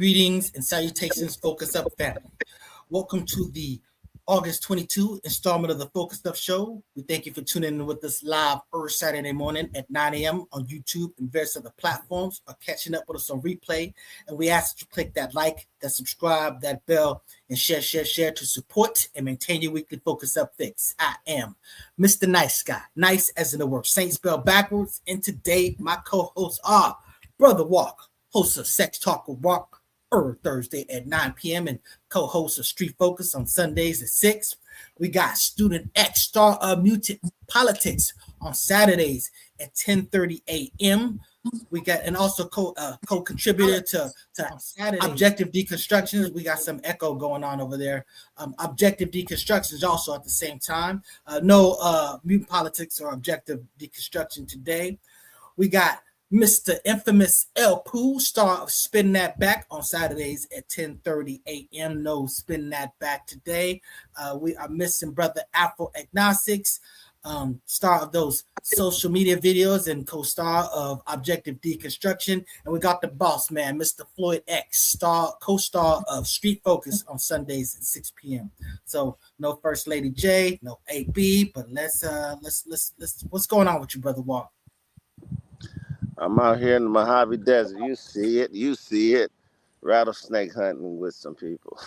Greetings and salutations, Focus Up family. Welcome to the August 22 installment of the Focus Up Show. We thank you for tuning in with us live every Saturday morning at 9 a.m. on YouTube and various other platforms, or catching up with us on replay. And we ask that you click that like, that subscribe, that bell, and share to support and maintain your weekly Focus Up fix. I am Mr. Nice Guy, nice as in the word Saint spelled backwards. And today, my co-hosts are Brother Walk, host of Sex Talk with Walk, Thursday at 9 p.m. and co-host of Street Focus on Sundays at 6. We got Student X, star of Mutant Politics, on Saturdays at 10:30 a.m. We got, and also co-contributor to Objective Deconstructions. We got some echo going on over there. Objective Deconstructions also at the same time. No Mutant Politics or Objective Deconstruction today. We got Mr. Infamous El Pooh, star of Spin That Back on Saturdays at 10:30 a.m. No Spin That Back today. We are missing Brother Afro Agnostics, star of those social media videos and co-star of Objective Deconstruction. And we got the boss man, Mr. Floyd X, co-star of Street Focus on Sundays at 6 p.m. So no First Lady J, no AB, but let's what's going on with you, Brother Walk? I'm out here in the Mojave Desert. You see it. Rattlesnake hunting with some people.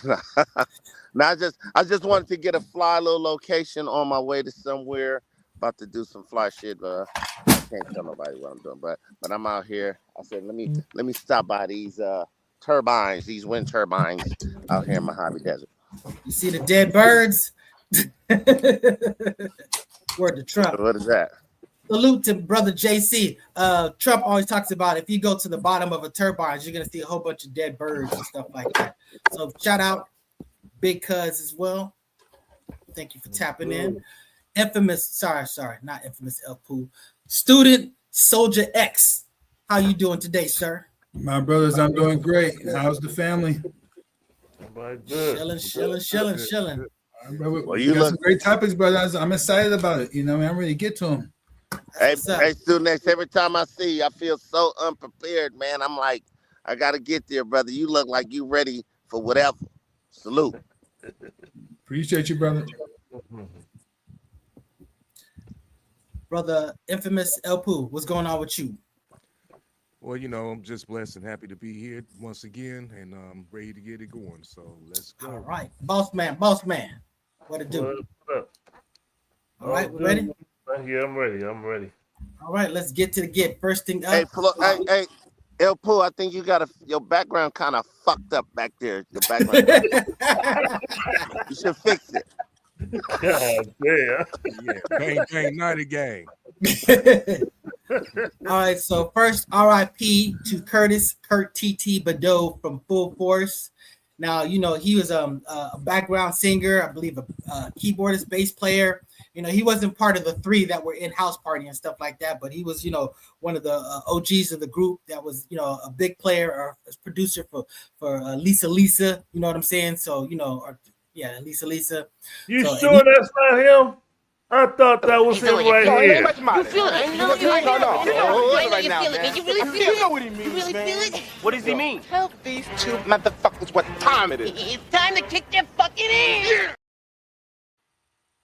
Now I just wanted to get a fly little location on my way to somewhere. About to do some fly shit. I can't tell nobody what I'm doing, but I'm out here. I said let me stop by these turbines, these wind turbines out here in Mojave Desert. You see the dead birds? Word to Trump. What is that? Salute to Brother JC. Trump always talks about if you go to the bottom of a turbine, you're going to see a whole bunch of dead birds and stuff like that. So shout out Big Cuz as well. Thank you for tapping in. Not infamous El Pooh. Student Soldier X. How you doing today, sir? My brothers, I'm doing great. How's the family? Chilling. Well, you got some great topics, brothers. I'm excited about it. I'm ready to get to them. Hey, Student X, every time I see you, I feel so unprepared, man. I'm like, I got to get there, brother. You look like you ready for whatever. Salute. Appreciate you, brother. Brother Infamous El Pooh, what's going on with you? Well, I'm just blessed and happy to be here once again, and I'm ready to get it going. So let's go. All right. Boss man. What to do? What up? All right, we ready? Yeah, I'm ready. All right, let's get to the get. First thing up. Hey, El Pooh, I think your background kind of fucked up back there. Your background. You should fix it. God damn. Yeah, gang, nighty gang. All right, so first, RIP to Curt TT Bedeau from Full Force. Now, he was a background singer, I believe a keyboardist, bass player. He wasn't part of the three that were in House Party and stuff like that, but he was, one of the OGs of the group that was, a big player or a producer for Lisa, you know what I'm saying? So, Lisa. You so, sure that's not him? I thought that was him right here. You feel it? I know you really feel it. You know what he means, you really feel it? What does he mean? Tell these two motherfuckers what time it is. It's time to kick their fucking in.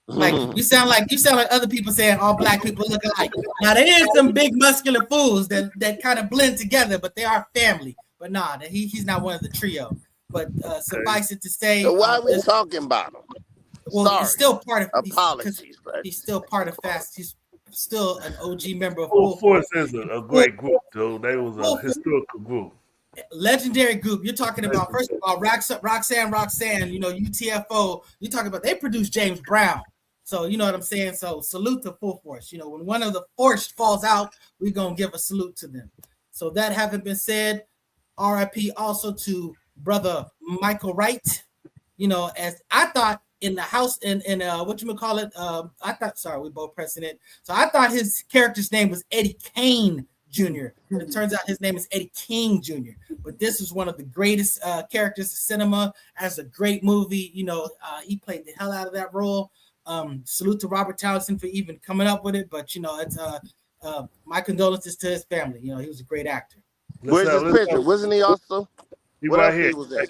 Like you sound like other people saying all black people look alike. Now there is some big muscular fools that kind of blend together, but they are family. But nah, he's not one of the trio. But suffice it to say, so why are we talking about him? Well, sorry. He's still part of. Apologies, but he's still part of Fast. He's still an OG member of Full Force. Is a great group, though. They was a historical group. Legendary group. You're talking about, first of all, Roxanne, UTFO. You're talking about, they produced James Brown. So, you know what I'm saying? So, salute to Full Force. When one of the force falls out, we're going to give a salute to them. So, that having been said, RIP also to Brother Michael Wright. As I thought in the house, in we both pressing it. So, I thought his character's name was Eddie Kane Jr. It turns out his name is Eddie King Jr. But this was one of the greatest characters of cinema. As a great movie, he played the hell out of that role. Salute to Robert Townsend for even coming up with it. But it's my condolences to his family. He was a great actor. Where's his picture? Wasn't he also? He What right else here. he was in?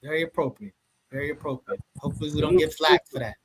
Very appropriate. Very appropriate. Hopefully we don't get flagged for that.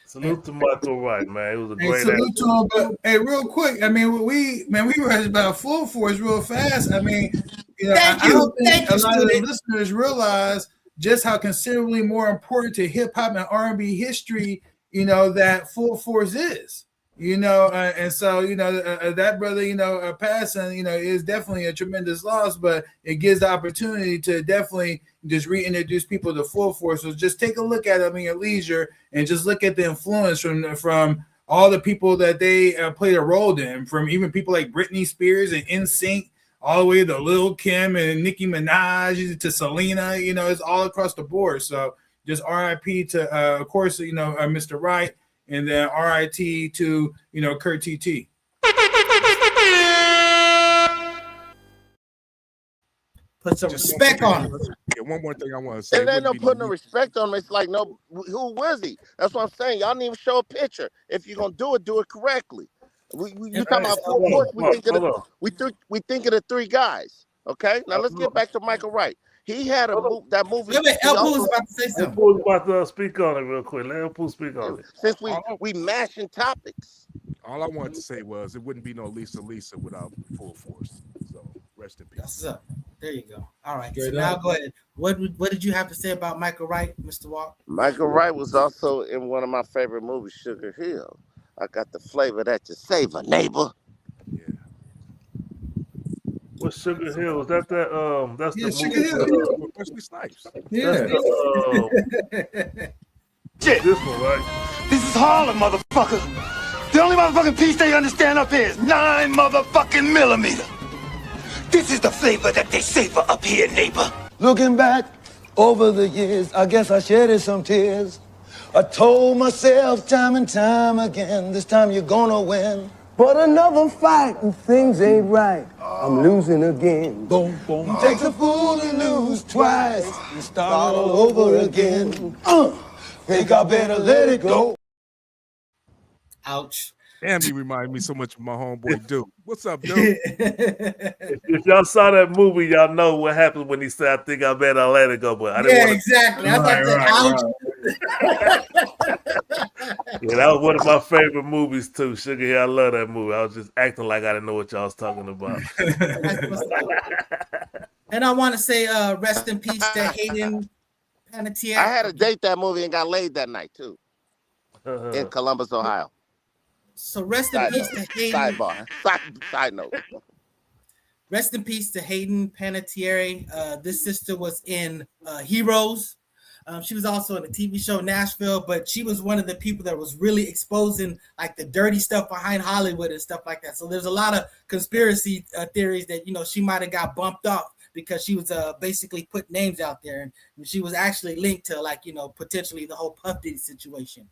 Salute to Michael Wright, man. It was a Hey, great salute to him. But hey, real quick, I mean, we read about Full Force real fast. I mean, you know, I don't think a lot of the listeners realize just how considerably more important to hip hop and R&B history, you know, that Full Force is. You know, and so you know that brother, you know, passing, you know, is definitely a tremendous loss, but it gives the opportunity to definitely just reintroduce people to Full Force. So just take a look at them in your leisure and just look at the influence from all the people that they played a role in, from even people like Britney Spears and NSYNC, all the way to Lil Kim and Nicki Minaj to Selena. You know, it's all across the board. So just RIP to, of course, you know, Mr. Wright. And then RIT to, you know, Curt TT. Put some respect on him. Yeah, one more thing I want to say. And ain't no putting no respect on him. It's like, no, who was he? That's what I'm saying. Y'all didn't even show a picture. If you're gonna do it correctly. You talking about Full Force? We think of the three guys. Okay, now let's get back to Michael Wright. He had that movie. Elpo was about to say something. Elpo was about to speak on it real quick. Let Elpo speak on it. Since we mashing topics. All I wanted to say was it wouldn't be no Lisa without Full Force. So rest in peace. That's up. There you go. All right. So now go ahead. What did you have to say about Michael Wright, Mr. Walk? Michael Wright was also in one of my favorite movies, Sugar Hill. I got the flavor that you savor, neighbor. Yeah. What's Sugar Hill? Was that that's the Sugar movie? Hill. Wesley Snipes. Yeah. This one, right? This is Harlem, motherfucker. The only motherfucking piece they understand up here is 9 motherfucking millimeter. This is the flavor that they savor up here, neighbor. Looking back over the years, I guess I shedded some tears. I told myself time and time again, this time you're gonna win. But another fight and things ain't right. I'm losing again. Boom, boom. Takes a fool to lose twice and start all over again. Think I better let it go. Ouch. Damn, you remind me so much of my homeboy Duke. What's up, Duke? If y'all saw that movie, y'all know what happens when he said, "I think I better let it go." But I didn't want to. Exactly. I was Right. Yeah, that was one of my favorite movies too. Sugar Hill, I love that movie. I was just acting like I didn't know what y'all was talking about. And I want to say, rest in peace to Hayden Panettiere. I had to date that movie and got laid that night too, in Columbus, Ohio. So rest in peace to Hayden. Sidebar. Side note. Rest in peace to Hayden Panettiere. This sister was in Heroes. She was also in a TV show Nashville, but she was one of the people that was really exposing like the dirty stuff behind Hollywood and stuff like that. So there's a lot of conspiracy theories that, you know, she might have got bumped off because she was basically put names out there, and she was actually linked to, like, you know, potentially the whole Puff Diddy situation.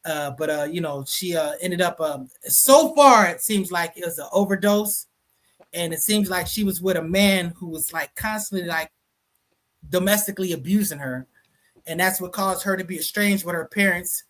But you know, she ended up so far it seems like it was an overdose, and it seems like she was with a man who was like constantly like domestically abusing her, and that's what caused her to be estranged with her parents.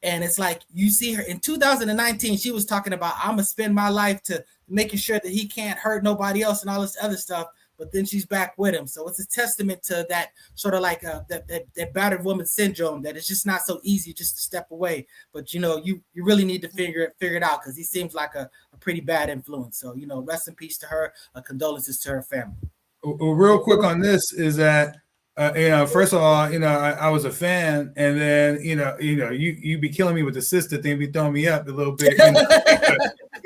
And it's like you see her in 2019, she was talking about, I'm gonna spend my life to making sure that he can't hurt nobody else and all this other stuff. But then she's back with him. So it's a testament to that sort of like that battered woman syndrome, that it's just not so easy just to step away. But, you know, you really need to figure it out, because he seems like a pretty bad influence. So, you know, rest in peace to her. Condolences to her family. Real quick on this is that, you know, first of all, you know, I was a fan, and then, you know, you be killing me with the sister thing, be throwing me up a little bit.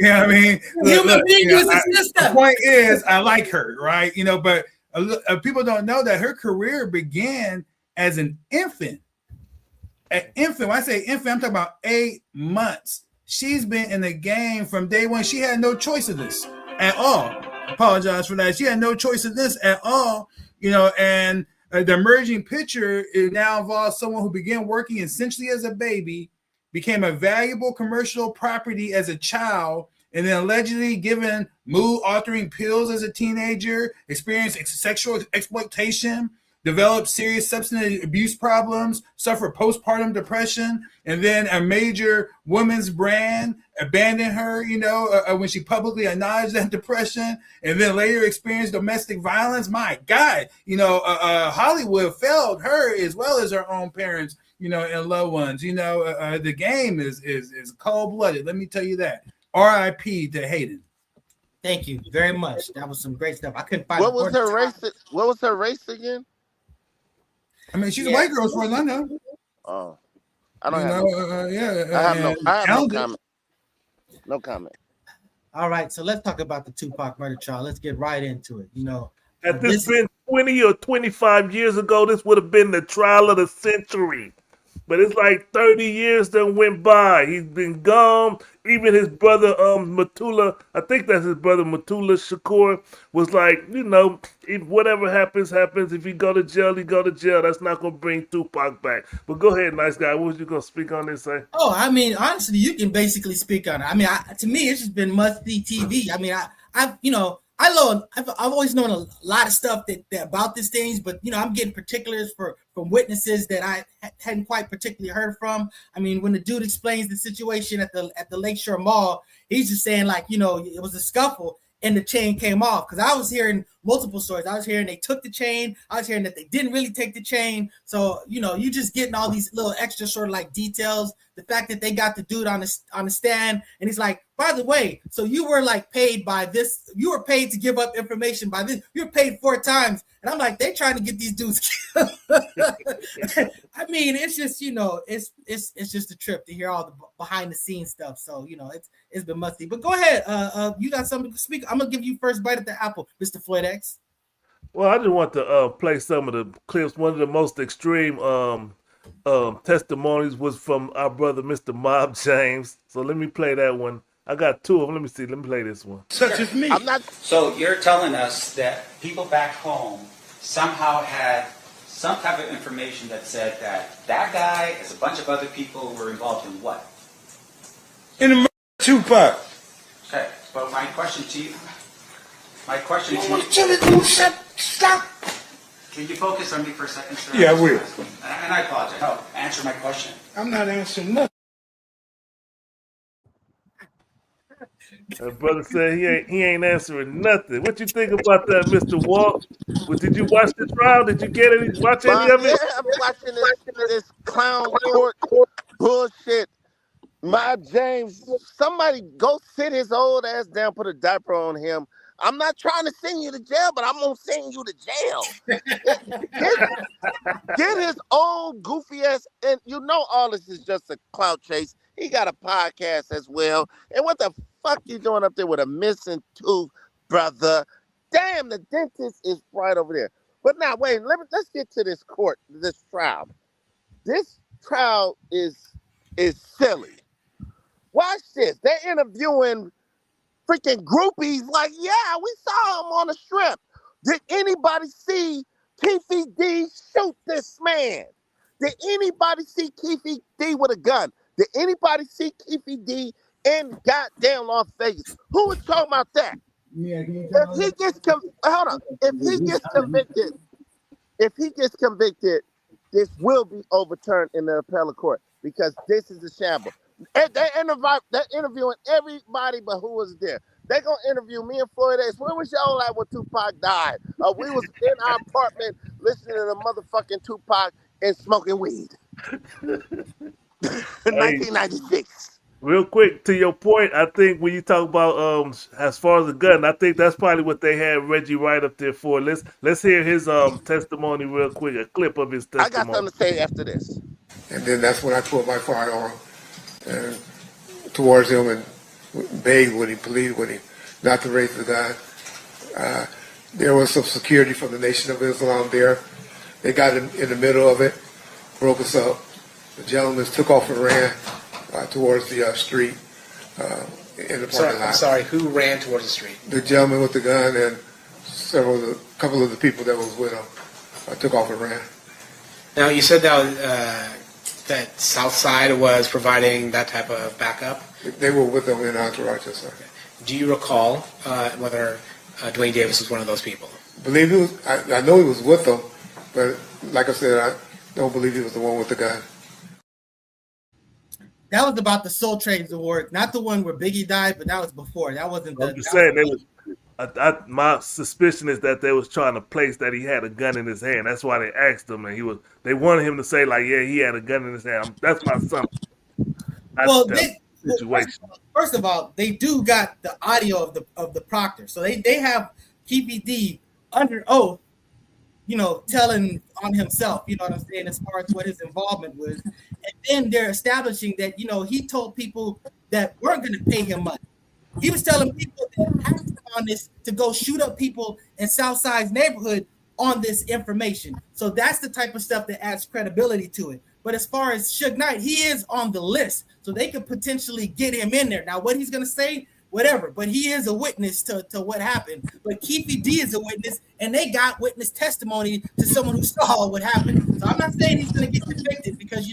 You know what I mean? The point is, I like her, right? You know, but people don't know that her career began as an infant. An infant. When I say infant, I'm talking about 8 months. she's been in the game from day one. She had no choice of this at all. Apologize for that. She had no choice of this at all, and the emerging picture it now involves someone who began working essentially as a baby, became a valuable commercial property as a child, and then allegedly given mood-altering pills as a teenager, experienced sexual exploitation, developed serious substance abuse problems, suffered postpartum depression, and then a major women's brand abandoned her, when she publicly acknowledged that depression, and then later experienced domestic violence. My God, Hollywood failed her as well as her own parents, and loved ones. The game is cold-blooded. Let me tell you that. R.I.P. to Hayden. Thank you very much. That was some great stuff. I couldn't find. What was her race? What was her race again? I mean, she's a white girl as far as I know. Oh, I don't have. I have no comment. No comment. All right, so let's talk about the Tupac murder trial. Let's get right into it. Had this been 20 or 25 years ago, this would have been the trial of the century. But it's like 30 years that went by. He's been gone. Even his brother, Matula, I think that's his brother, Matula Shakur, was like, if whatever happens, happens. If he go to jail, he go to jail. That's not going to bring Tupac back. But go ahead, nice guy. What was you going to speak on this, say? Oh, I mean, honestly, you can basically speak on it. I mean, to me, it's just been must-see TV. I mean, I've always known a lot of stuff that about these things, but I'm getting particulars from witnesses that I hadn't quite particularly heard from. I mean, when the dude explains the situation at the Lakeshore Mall, he's just saying it was a scuffle and the chain came off. Because I was hearing multiple stories. I was hearing they took the chain. I was hearing that they didn't really take the chain. So you just getting all these little extra sort of like details. The fact that they got the dude on the stand and he's like, by the way, so you were like paid by this. You were paid to give up information by this. You were paid 4 times. And I'm like, they trying to get these dudes killed. I mean, it's just, it's just a trip to hear all the behind the scenes stuff. So, it's been musty. But go ahead. You got something to speak. I'm going to give you first bite at the apple, Mr. Floyd X. Well, I just want to play some of the clips. One of the most extreme testimonies was from our brother, Mr. Mob James. So let me play that one. I got 2 of them. Let me see. Let me play this one. Such as me. So you're telling us that people back home somehow had some type of information that said that guy, as a bunch of other people, were involved in what? In the murder of Tupac. Okay, but my question to you. Stop. Can you focus on me for a second, sir? Yeah, I will. And I apologize. No, answer my question. I'm not answering nothing. That brother said he ain't answering nothing. What you think about that, Mr. Walt? Did you watch the trial? Did you watch any of it? Yeah, I'm watching this clown court bullshit. My James, somebody go sit his old ass down, put a diaper on him. I'm not trying to send you to jail, but I'm gonna send you to jail. Get his old goofy ass, and all this is just a clout chase. He got a podcast as well. And what the fuck you doing up there with a missing tooth, brother? Damn, the dentist is right over there. But now, wait, let's get to this trial. This trial is silly. Watch this. They're interviewing freaking groupies like, yeah, we saw him on the strip. Did anybody see Keefe D shoot this man? Did anybody see Keefe D with a gun? Did anybody see Keefe D in goddamn Las Vegas? Who was talking about that? Yeah, if he gets convicted, this will be overturned in the appellate court because this is a shambles. They're interviewing everybody but who was there. They're going to interview me and Floyd X. Where was y'all at when Tupac died? We was in our apartment listening to the motherfucking Tupac and smoking weed. 1996. Real quick, to your point, I think when you talk about as far as the gun, I think that's probably what they had Reggie Wright up there for. Let's hear his testimony real quick, a clip of his testimony. I got something to say after this. And then that's when I pulled my firearm towards him and begged with him, pleaded with him not to raise the gun. There was some security from the Nation of Islam there. They got in the middle of it, broke us up. The gentleman took off and ran towards the street. in the parking lot. I'm sorry, who ran towards the street? The gentleman with the gun and a couple of the people that was with him took off and ran. Now, you said that Southside was providing that type of backup? They were with them in entourage, yes, sir. Do you recall whether Dwayne Davis was one of those people? I believe he was. I know he was with them, but like I said, I don't believe he was the one with the gun. That was about the Soul Trains Award, not the one where Biggie died, but that was before. That wasn't. I'm just saying, my suspicion is that they was trying to place that he had a gun in his hand. That's why they asked him, and they wanted him to say like, yeah, he had a gun in his hand. That's my assumption. First of all, they do got the audio of the proctor, so they have PPD under oath, telling on himself, you know what I'm saying, as far as what his involvement was, and then they're establishing that he told people that weren't going to pay him money. He was telling people that acted on this to go shoot up people in Southside's neighborhood on this information. So that's the type of stuff that adds credibility to it. But as far as Suge Knight, he is on the list, so they could potentially get him in there. Now, what he's going to say, whatever, but he is a witness to what happened. But Keefe D is a witness, and they got witness testimony to someone who saw what happened. So I'm not saying he's going to get convicted because,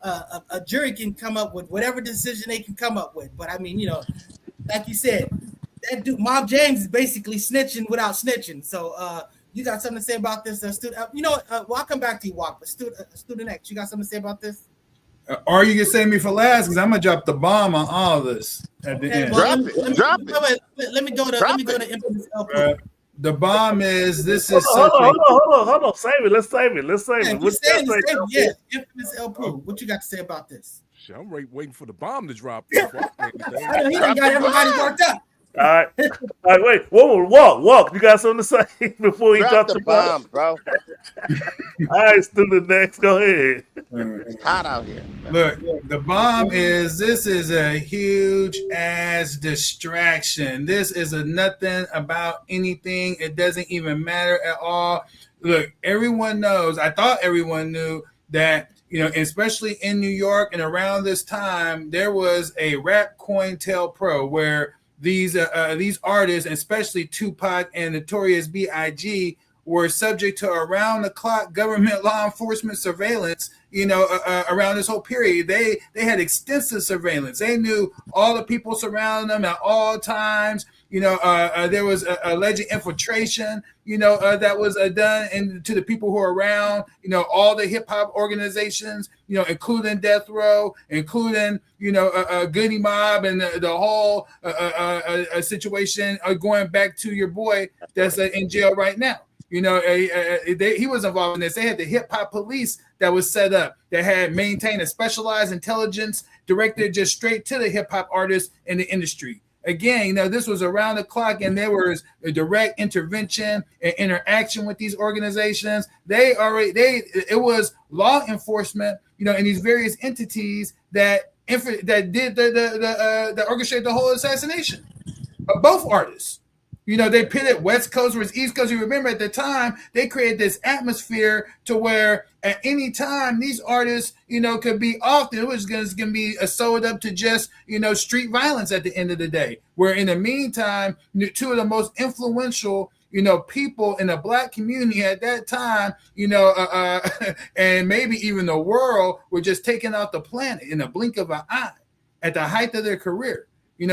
a jury can come up with whatever decision they can come up with. But, I mean, like you said, that dude, Mob James is basically snitching without snitching. So, you got something to say about this, student? Well, I'll come back to you, Walk. But student X, you got something to say about this? Or you can save me for last because I'm gonna drop the bomb on all of this at the end. Drop it. Let me go to Infamous LP. The bomb is this is. Hold on. Save it. Let's save it. Yeah, Infamous LP. What you got to say about this? Shit, I'm waiting for the bomb to drop. He done got everybody worked up. All right, wait. Walk. You got something to say before he drops the bomb, bro? All right, student next. Go ahead. It's hot out here. Look, the bomb is this is a huge ass distraction. This is a nothing about anything. It doesn't even matter at all. Look, everyone knows. I thought everyone knew that. Especially in New York and around this time, there was a rap COINTELPRO where these artists, especially Tupac and Notorious B.I.G., were subject to around-the-clock government law enforcement surveillance. Around this whole period, they had extensive surveillance. They knew all the people surrounding them at all times. There was alleged infiltration. That was done to the people who are around. All the hip hop organizations. Including Death Row, including Goody Mob, and the whole situation going back to your boy that's in jail right now. He was involved in this. They had the hip hop police that was set up that had maintained a specialized intelligence directed just straight to the hip hop artists in the industry. Again, this was around the clock, and there was a direct intervention and interaction with these organizations. It was law enforcement, in these various entities that did the orchestrate the whole assassination of both artists. They pitted West Coast versus East Coast. You remember at the time, they created this atmosphere to where at any time these artists, could be off. It was going to be sold up to just, street violence at the end of the day. Where in the meantime, two of the most influential, people in the Black community at that time, and maybe even the world were just taking out the planet in a blink of an eye at the height of their career.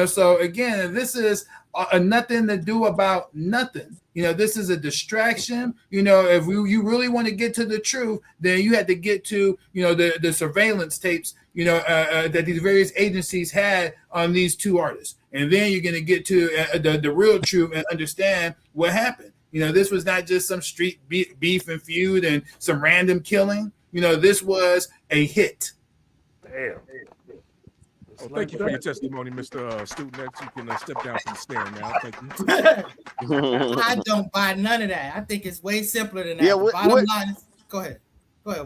So again, this is a nothing to do about nothing. This is a distraction. If you really want to get to the truth, then you had to get to, the surveillance tapes, that these various agencies had on these two artists. And then you're going to get to the real truth and understand what happened. This was not just some street beef and feud and some random killing. This was a hit. Damn. Oh, thank you for your testimony, Mr. Student X. You can step down from the stand now. Thank you. I don't buy none of that. I think it's way simpler than that. Yeah, bottom line is, go ahead,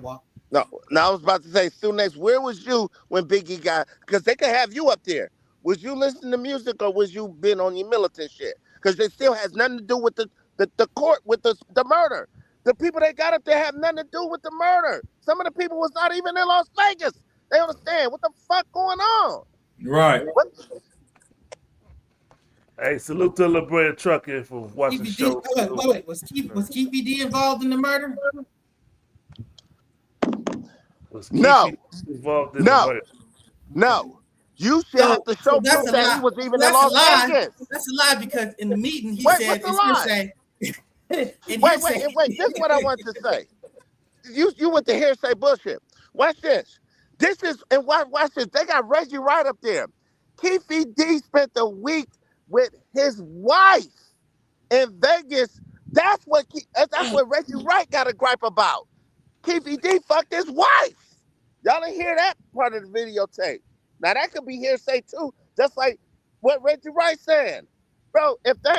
Walk. No, I was about to say, Student X, where was you when Biggie got? Because they could have you up there. Was you listening to music or was you been on your militant shit? Because it still has nothing to do with the court, with the murder. The people they got up there have nothing to do with the murder. Some of the people was not even in Las Vegas. They understand what the fuck going on. Right. Hey, salute to La Brea Trucker for watching the show. Wait. Was Keefy D involved in the murder? No. Involved in the murder? No. You should have to show proof that he was even in Las Vegas. That's a lie because in the meeting he said what's the lie? Wait. This is what I want to say. You went to hearsay bullshit. Watch this. Watch this. They got Reggie Wright up there. Keefy D spent the week with his wife in Vegas. That's what Reggie Wright got a gripe about. Keefy D fucked his wife. Y'all didn't hear that part of the videotape. Now that could be hearsay too, just like what Reggie Wright saying. Bro, if they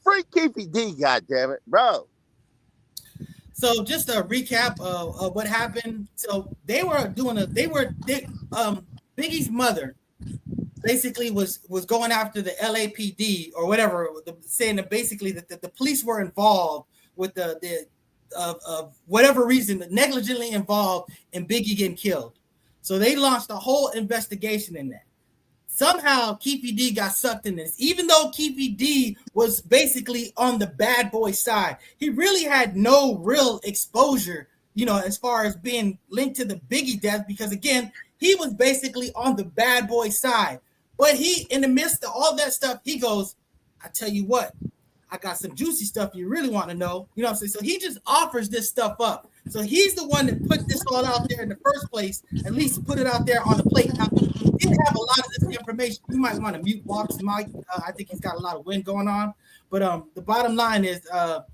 free Keefy D, goddammit, bro. So just a recap of what happened. So they were Biggie's mother basically was going after the LAPD or whatever, saying that basically that the police were involved with the whatever reason, negligently involved in Biggie getting killed. So they launched a whole investigation in that. Somehow Keefy D got sucked in this, even though Keefy D was basically on the bad boy side. He really had no real exposure, as far as being linked to the Biggie death, because again, he was basically on the bad boy side. But he, in the midst of all that stuff, he goes, I tell you what, I got some juicy stuff you really want to know. You know what I'm saying? So he just offers this stuff up. So he's the one that put this all out there in the first place, at least put it out there on the plate. Now, he didn't have a lot of this information. You might want to mute Walk's mic. I think he's got a lot of wind going on. But the bottom line is, a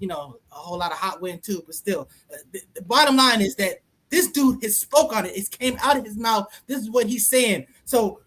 whole lot of hot wind too. But still, the bottom line is that this dude has spoke on it. It came out of his mouth. This is what he's saying. So,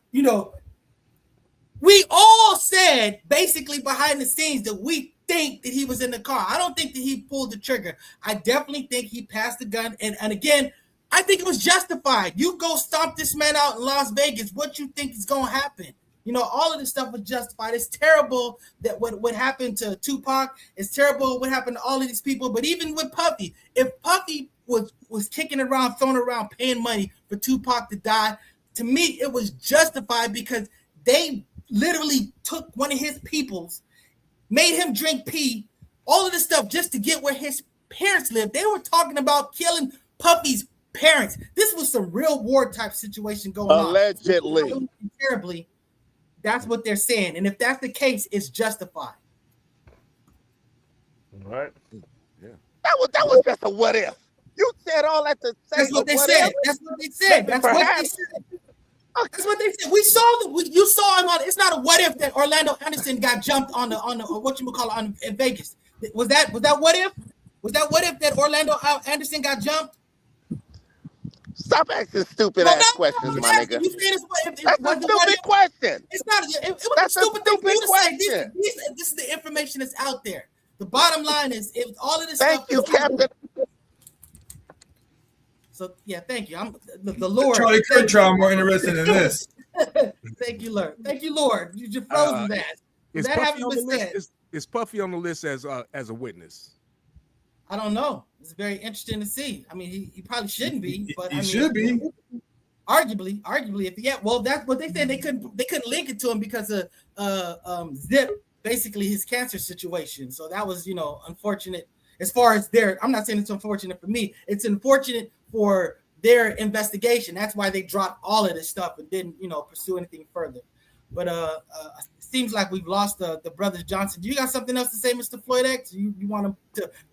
we all said basically behind the scenes that we think that he was in the car. I don't think that he pulled the trigger. I definitely think he passed the gun. And again, I think it was justified. You go stomp this man out in Las Vegas. What you think is going to happen? All of this stuff was justified. It's terrible that what happened to Tupac. It's terrible what happened to all of these people. But even with Puffy, if Puffy was kicking around, throwing around, paying money for Tupac to die, to me, it was justified because they literally took one of his peoples, made him drink pee, all of this stuff just to get where his parents lived. They were talking about killing Puffy's parents. This was some real war type situation going on. Allegedly. Terribly. That's what they're saying. And if that's the case, it's justified. All right. Yeah. That was just a what if. You said all that to say. That's what they said. That's what they said. That's what they said. That's what they said. We saw you saw him on. It's not a what if that Orlando Anderson got jumped on the what you call it in Vegas. Was that what if? Was that what if that Orlando Anderson got jumped? Stop asking stupid ass questions, my nigga. That's a stupid question. It's not. It was a stupid thing for you to say. This is the information that's out there. The bottom line is, if all of this stuff. Thank you, Captain. So yeah, thank you. I'm the Lord. Charlie Curt trial more interested in this. Thank you, Lord. Thank you, Lord. You just frozen that. Is Puffy on the list as a witness? I don't know. It's very interesting to see. I mean, he probably shouldn't be, but he should be. Arguably, if well, that's what they said. They couldn't link it to him because of Zip, basically his cancer situation. So that was unfortunate as far as I'm not saying it's unfortunate for me. It's unfortunate for their investigation. That's why they dropped all of this stuff and didn't pursue anything further. But it seems like we've lost the brothers Johnson. Do you got something else to say, Mr. Floyd X? You want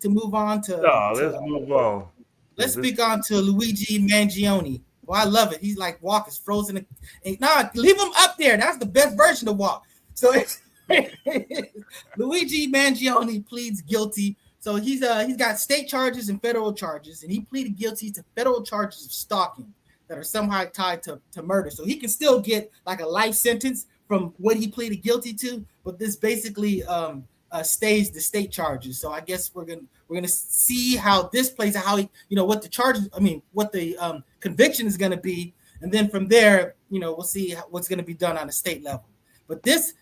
to move on to? No, let's move on. Let's speak on to Luigi Mangione. Well, I love it. He's like Walk is frozen. Leave him up there. That's the best version of Walk. So Luigi Mangione pleads guilty. So he's got state charges and federal charges, and he pleaded guilty to federal charges of stalking that are somehow tied to murder. So he can still get like a life sentence from what he pleaded guilty to, but this basically stays the state charges. So I guess we're gonna see how this plays out, how he, what the charges, what the conviction is gonna be, and then from there, we'll see what's gonna be done on the state level. But this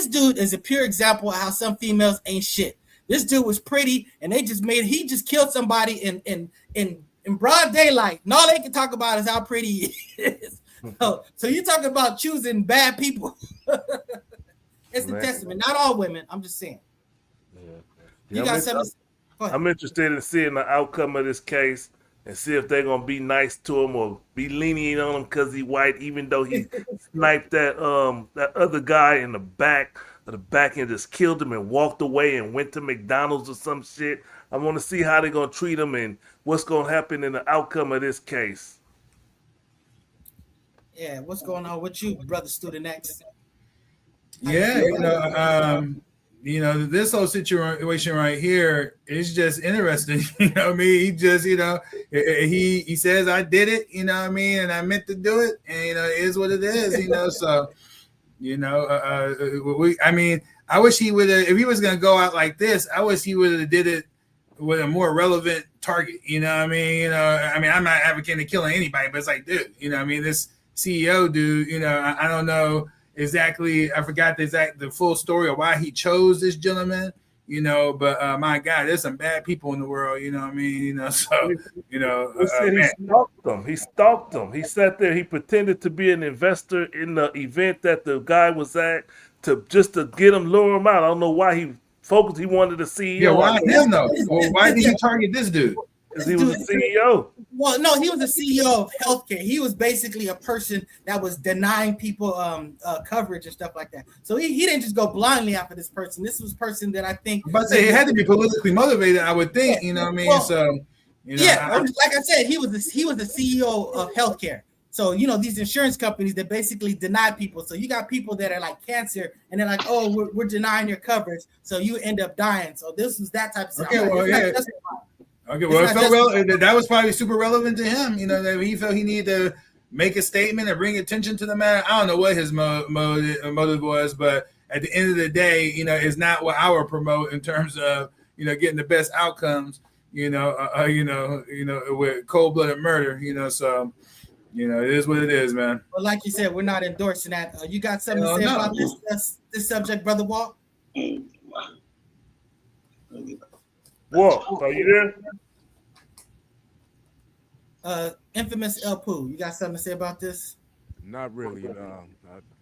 dude is a pure example of how some females ain't shit. This dude was pretty, and he just killed somebody in broad daylight. And all they can talk about is how pretty he is. So you talking about choosing bad people. It's the testament. Not all women. I'm just saying. Yeah. I'm interested in seeing the outcome of this case and see if they're gonna be nice to him or be lenient on him because he's white, even though he sniped that other guy in the back and just killed him and walked away and went to McDonald's or some shit. I want to see how they're gonna treat him and what's gonna happen in the outcome of this case. Yeah, what's going on with you, brother Student X? Yeah, this whole situation right here is just interesting. You know what I mean? He just, he says I did it, you know what I mean, and I meant to do it, and it is what it is, So, I wish he would have. If he was gonna go out like this, I wish he would have did it with a more relevant target. You know what I mean? I'm not advocating killing anybody, but it's like, dude, this CEO dude, I don't know exactly. I forgot the full story of why he chose this gentleman, but my God, there's some bad people in the world, you know what I mean? He stalked him. He sat there, he pretended to be an investor in the event that the guy was at to get him, lure him out. I don't know why he focused. He wanted a CEO. Yeah, why him though? Well, why did you target this dude? Because he was a CEO. Well, no, he was a CEO of healthcare. He was basically a person that was denying people coverage and stuff like that. So he didn't just go blindly after this person. This was a person that I think. But it had to be politically motivated, I would think. You know what I mean? Well, like I said, he was the CEO of healthcare. So these insurance companies that basically deny people. So you got people that are like cancer, and they're like, "Oh, we're denying your coverage," so you end up dying. So this was that type of stuff. Okay, well, yeah. Okay, well, it felt relevant. That was probably super relevant to him. That he felt he needed to make a statement and bring attention to the matter. I don't know what his motive was, but at the end of the day, it's not what I would promote in terms of getting the best outcomes. With cold-blooded murder. So it is what it is, man. Well, like you said, we're not endorsing that. You got something to say about this subject, Brother Walt? Walt, are you there? Infamous El Poo, you got something to say about this? Not really.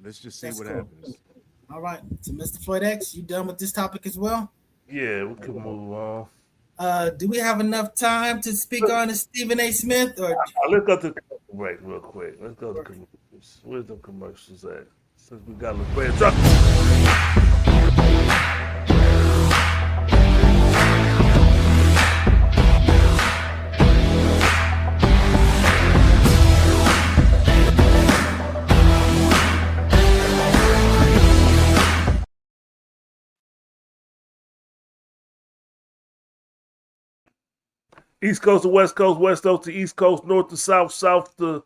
Let's just see what happens. All right. So, Mr. Floyd X, you done with this topic as well? Yeah, we can move on. Do we have enough time to speak on Stephen A. Smith? Or let's go to break real quick. Let's go to commercials. Where's the commercials at? Since we got LeBron truck. East Coast to West Coast, West Coast to East Coast, North to South, South to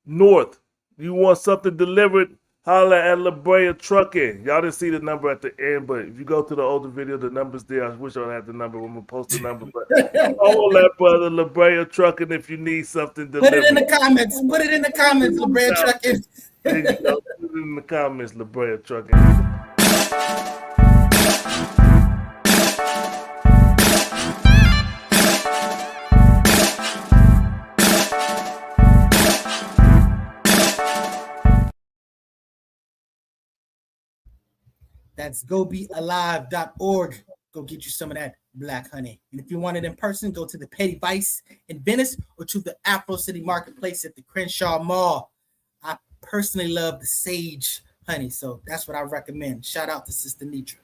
North. You want something delivered? Holla at La Brea Trucking. Y'all didn't see the number at the end, but if you go to the older video, the number's there. I wish I had the number. I'm going to post the number. But call that brother La Brea Trucking if you need something delivered. Put it in the comments. Put it in the comments, La Brea Trucking. There you go. Put it in the comments, La Brea Trucking. That's gobealive.org. Go get you some of that black honey. And if you want it in person, go to the Petty Vice in Venice or to the Afro City Marketplace at the Crenshaw Mall. I personally love the sage honey, so that's what I recommend. Shout out to Sister Nitra.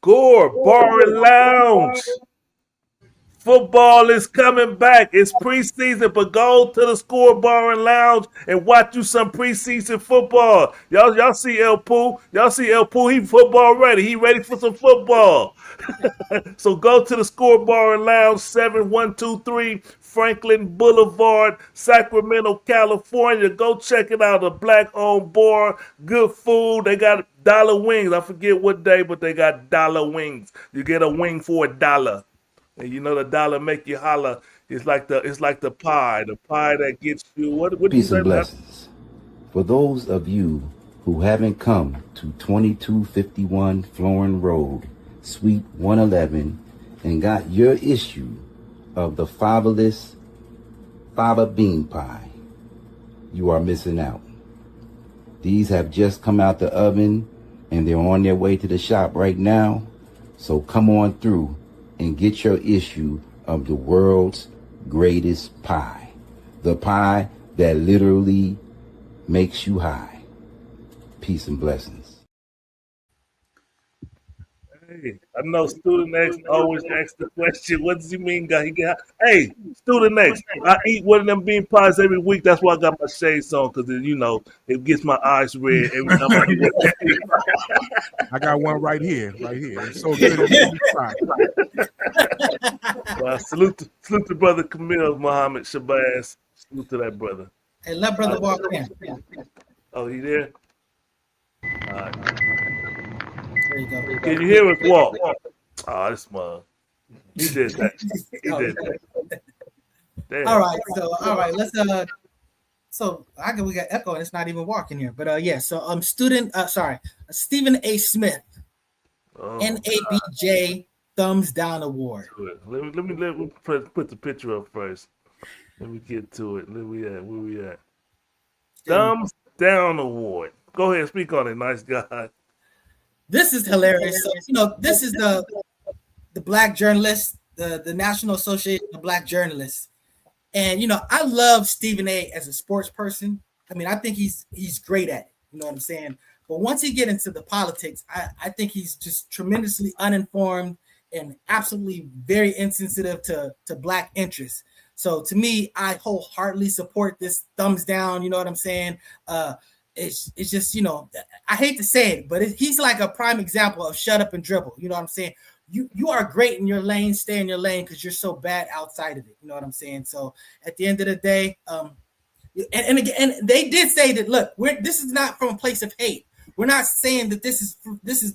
Score Bar and Lounge. Football is coming back. It's preseason, but go to the Score Bar and Lounge and watch you some preseason football. Y'all see El Poo. Y'all see El Poo. He football ready. He ready for some football. So go to the Score Bar and Lounge, 7123 Franklin Boulevard, Sacramento, California. Go check it out. A black-owned bar, good food. They got dollar wings. I forget what day, but they got dollar wings. You get a wing for $1. And you know the dollar make you holler. It's like the pie that gets you. What do you Peace say? and blessings. For those of you who haven't come to 2251 Florin Road, Suite 111, and got your issue of the fiberless fava bean pie, you are missing out. These have just come out the oven and they're on their way to the shop right now. So come on through and get your issue of the world's greatest pie. The pie that literally makes you high. Peace and blessings. Hey, I know Student X always asks the question, what does he mean? Hey, Student X, I eat one of them bean pies every week. That's why I got my shades on, because, it gets my eyes red every time I eat it. I got one right here. It's so good it makes me cry. Well, salute to brother Camille Muhammad Shabazz. Salute to that brother. Hey, let brother walk in. Oh, he there? All right. There you go. Can you hear us walk? Oh, this mug. He did that. Damn. All right. Let's so we got echo and it's not even walking here. But Stephen A. Smith, NABJ Thumbs Down Award. Let me put the picture up first. Let me get to it. Where we at? Thumbs Down Award. Go ahead, speak on it, nice guy. This is hilarious. So, this is the Black journalist, the National Association of Black Journalists. And, I love Stephen A. as a sports person. I mean, I think he's great at it. You know what I'm saying? But once he get into the politics, I think he's just tremendously uninformed and absolutely very insensitive to Black interests. So to me, I wholeheartedly support this thumbs down. You know what I'm saying? It's just, I hate to say it, but he's like a prime example of shut up and dribble. You know what I'm saying? You are great in your lane, stay in your lane because you're so bad outside of it. You know what I'm saying? So at the end of the day, and again, they did say that, look, this is not from a place of hate. We're not saying that this is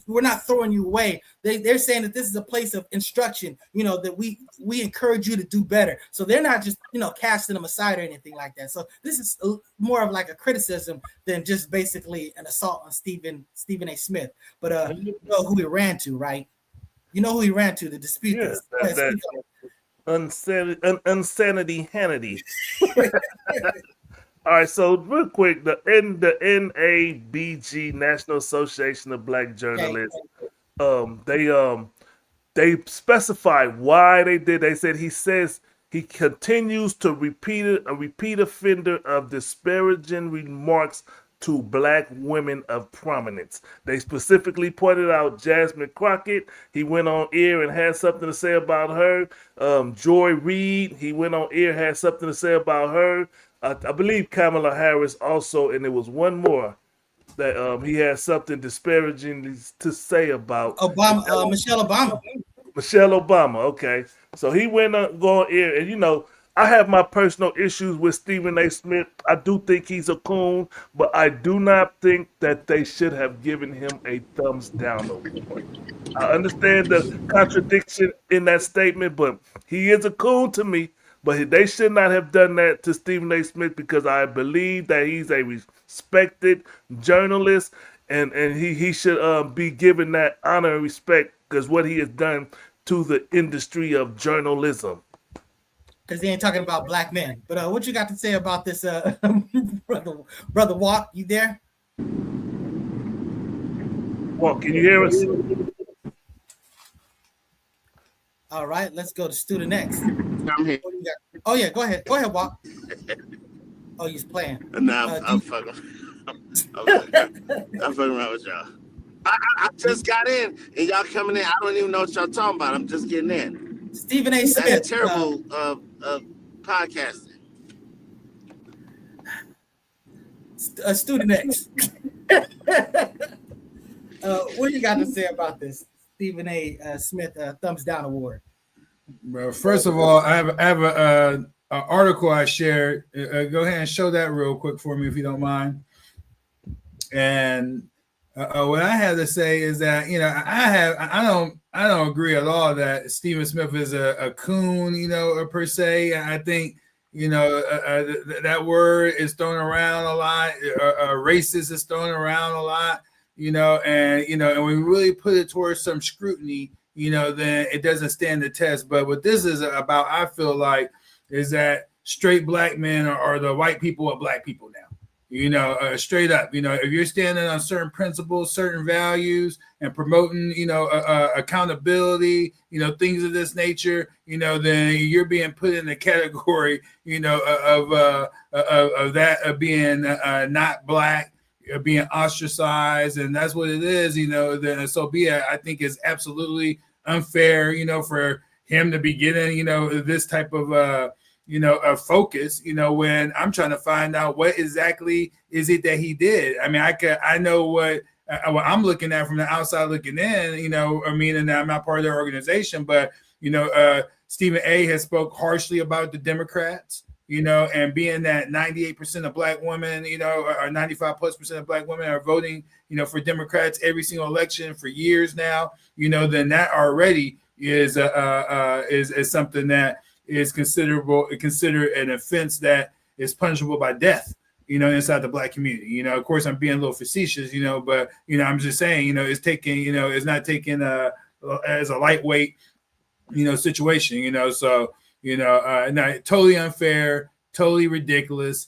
we're not throwing you away. They're saying that this is a place of instruction, that we encourage you to do better. So they're not just, casting them aside or anything like that. So this is more of like a criticism than just basically an assault on Stephen A. Smith. But you know who he ran to, right? You know who he ran to dispute this. That insanity Hannity. All right, so real quick, the NABJ, National Association of Black Journalists, they specified why they did. They said he says he continues to a repeat offender of disparaging remarks to Black women of prominence. They specifically pointed out Jasmine Crockett. He went on air and had something to say about her. Joy Reid, he went on air, had something to say about her. I believe Kamala Harris also, and there was one more that he had something disparaging to say about Michelle Obama. Michelle Obama, okay. So he went on air, and I have my personal issues with Stephen A. Smith. I do think he's a coon, but I do not think that they should have given him a thumbs down award. I understand the contradiction in that statement, but he is a coon to me. But they should not have done that to Stephen A. Smith because I believe that he's a respected journalist and he should be given that honor and respect because what he has done to the industry of journalism. Because he ain't talking about Black men. But what you got to say about this, brother Walk? You there? Walk, can you hear us? All right, let's go to student next. I'm here. Oh yeah, go ahead, Walk. Oh, he's playing. Nah, I'm fucking. I'm fucking around with y'all. I just got in, and y'all coming in. I don't even know what y'all talking about. I'm just getting in. Stephen A. Smith. That's terrible podcasting. Student X. What do you got to say about this Stephen A. Smith thumbs down award? Well, first of all, I have an article I shared. Go ahead and show that real quick for me, if you don't mind. And what I have to say is that I I don't agree at all that Stephen Smith is a coon, per se. I think, that word is thrown around a lot. Racist is thrown around a lot, and when we really put it towards some scrutiny, then it doesn't stand the test. But what this is about, I feel like, is that straight black men are the white people of black people now. Straight up, if you're standing on certain principles, certain values, and promoting, accountability, things of this nature, then you're being put in the category, of that, of being not black, being ostracized, and that's what it is, then so be it. I think it's absolutely unfair, for him to be getting, this type of a focus, when I'm trying to find out what exactly is it that he did. I mean, I know what I'm looking at from the outside looking in, and I'm not part of their organization, but, Stephen A has spoke harshly about the Democrats, and being that 98% of black women, or 95+% of black women are voting, for Democrats every single election for years now, then that already is something that is considered an offense that is punishable by death, inside the black community. Of course, I'm being a little facetious, but I'm just saying, it's taken, it's not taken as a lightweight, situation, so not totally unfair, totally ridiculous.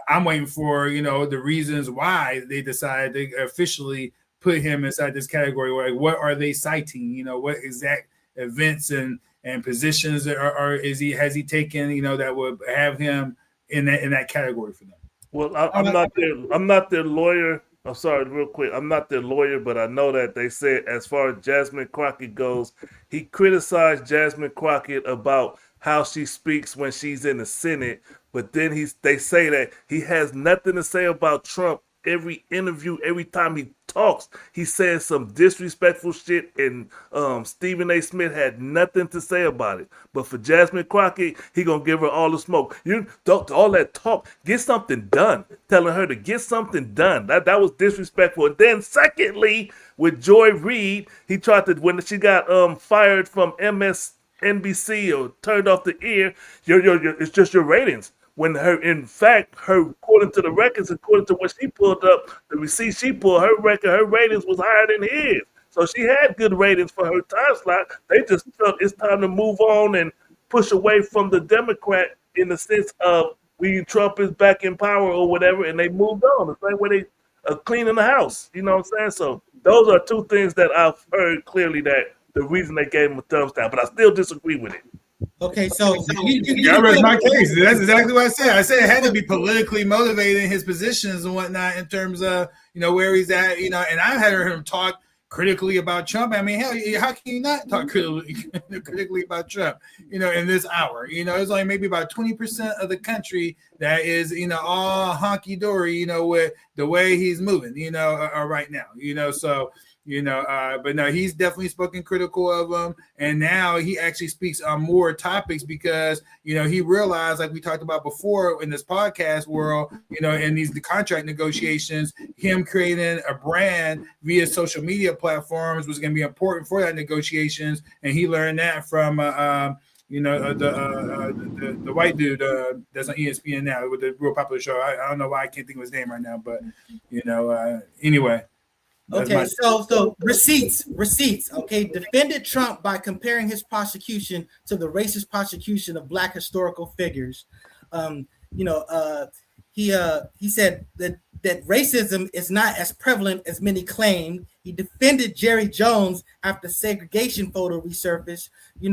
I'm waiting for the reasons why they decided to officially put him inside this category. Like, what are they citing? What exact events and positions has he taken, that would have him in that category for them? Well, I'm not their lawyer. I'm sorry, real quick. I'm not their lawyer, but I know that they said, as far as Jasmine Crockett goes, he criticized Jasmine Crockett about how she speaks when she's in the Senate, but then they say that he has nothing to say about Trump. Every interview, every time he talks, he says some disrespectful shit, and Stephen A. Smith had nothing to say about it. But for Jasmine Crockett, he gonna give her all the smoke. You don't all that talk, get something done. Telling her to get something done. That was disrespectful. And then secondly, with Joy Reid, he tried to, when she got fired from MSNBC or turned off the air, it's just your ratings. When in fact, according to the records, according to what she pulled up, the receipt she pulled, her ratings was higher than his. So she had good ratings for her time slot. They just felt it's time to move on and push away from the Democrat in the sense of Trump is back in power or whatever, and they moved on. The same way they are cleaning the house. You know what I'm saying? So those are two things that I've heard clearly that the reason they gave him a thumbs down, but I still disagree with it. Okay, so I rest my case. That's exactly what I said. I said it had to be politically motivated in his positions and whatnot in terms of where he's at. And I had heard him talk critically about Trump. I mean, hell, how can you not talk critically about Trump? In this hour, it's only maybe about 20% of the country that is all honky dory. With the way he's moving. Right now. So. But no, he's definitely spoken critical of him, and now he actually speaks on more topics because he realized, like we talked about before in this podcast world, in the contract negotiations, him creating a brand via social media platforms was going to be important for that negotiations, and he learned that from the white dude that's on ESPN now with the real popular show. I don't know why I can't think of his name right now, but anyway. Okay, so receipts. Okay, defended Trump by comparing his prosecution to the racist prosecution of Black historical figures. He said that racism is not as prevalent as many claim. He defended Jerry Jones after segregation photo resurfaced. He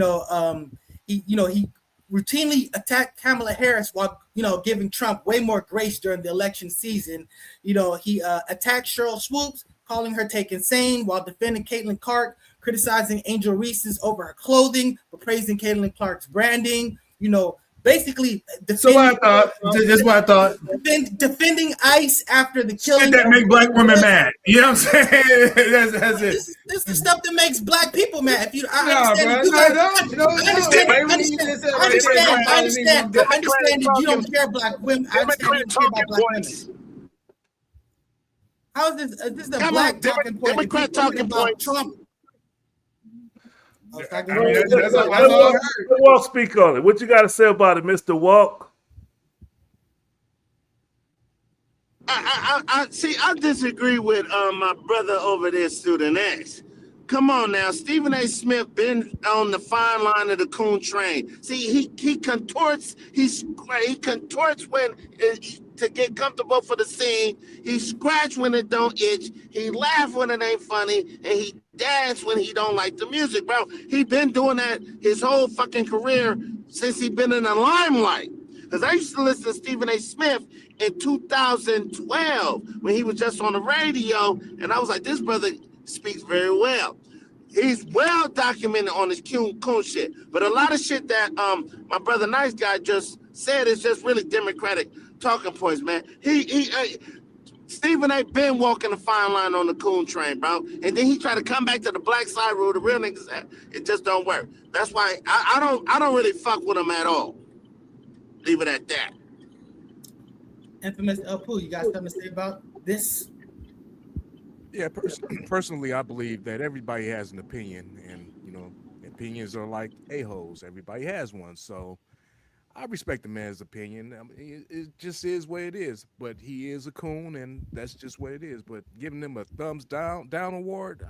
routinely attacked Kamala Harris while giving Trump way more grace during the election season. He attacked Cheryl Swoops, calling her take insane, while defending Caitlin Clark, criticizing Angel Reese's over her clothing, but praising Caitlin Clark's branding. Basically, defending ICE after the killing. Shit that make Black women mad. You know what I'm saying? That's it. This is the stuff that makes Black people mad. If I understand that you don't care Black women. I understand you don't care about Black women. How is this? This is a Black talking point. Democrat talking about Trump. That's all I heard. Walk, speak on it. What you got to say about it, Mr. Walk? I see. I disagree with my brother over there, Student X. Come on now, Stephen A. Smith been on the fine line of the coon train. See, he contorts. He contorts when to get comfortable for the scene. He scratch when it don't itch. He laugh when it ain't funny, and he dance when he don't like the music, bro. He been doing that his whole fucking career since he been in the limelight. Because I used to listen to Stephen A. Smith in 2012 when he was just on the radio, and I was like, this brother speaks very well. He's well documented on his coon shit. But a lot of shit that my brother Nice Guy just said is just really Democratic talking points, man. Stephen A. been walking the fine line on the coon train, bro. And then he tried to come back to the black side where the real niggas at. It just don't work. That's why I don't really fuck with him at all. Leave it at that. Infamous Pooh, you got something to say about this? Yeah, personally, I believe that everybody has an opinion, and opinions are like a-holes. Everybody has one, so I respect the man's opinion. I mean, it just is what it is. But he is a coon, and that's just what it is. But giving him a thumbs down award,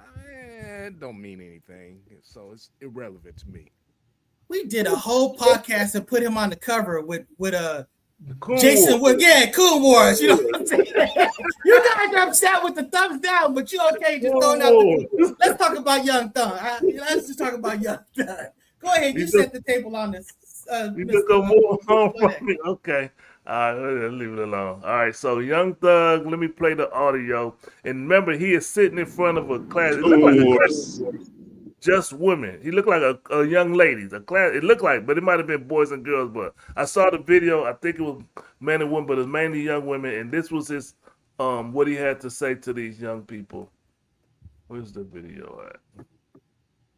don't mean anything. So it's irrelevant to me. We did a whole podcast and put him on the cover with Jason Wood. Yeah, Cool Wars. You know what I'm saying? You guys are upset with the thumbs down, but you okay just throwing out let's talk about Young Thung. Let's just talk about Young Thung. Go ahead, you set the table on this. You just go move on from me. Okay. All right, leave it alone. All right, so Young Thug, let me play the audio. And remember, he is sitting in front of a class. It looked like a class, just women. He looked like a young lady. A class. It looked like, but it might have been boys and girls. But I saw the video. I think it was men and women, but it was mainly young women. And this was his, what he had to say to these young people. Where's the video at?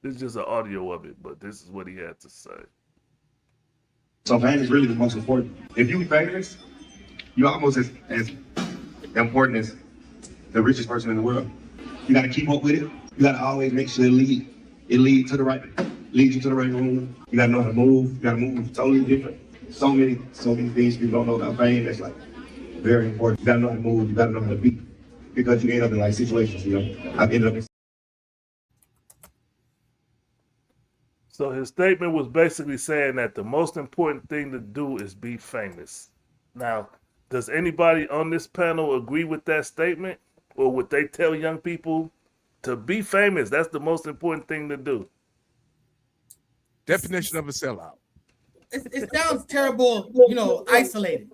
This is just an audio of it, but this is what he had to say. So fame is really the most important. If you famous, you're almost as important as the richest person in the world. You got to keep up with it. You got to always make sure it leads to the right, leads you to the right room. You got to know how to move. You got to move totally different. So many things people don't know about fame. That's like very important. You got to know how to move. You got to know how to be, because you end up in like situations. I've ended up in. So his statement was basically saying that the most important thing to do is be famous. Now, does anybody on this panel agree with that statement? Or would they tell young people to be famous? That's the most important thing to do. Definition of a sellout. It sounds terrible, isolated.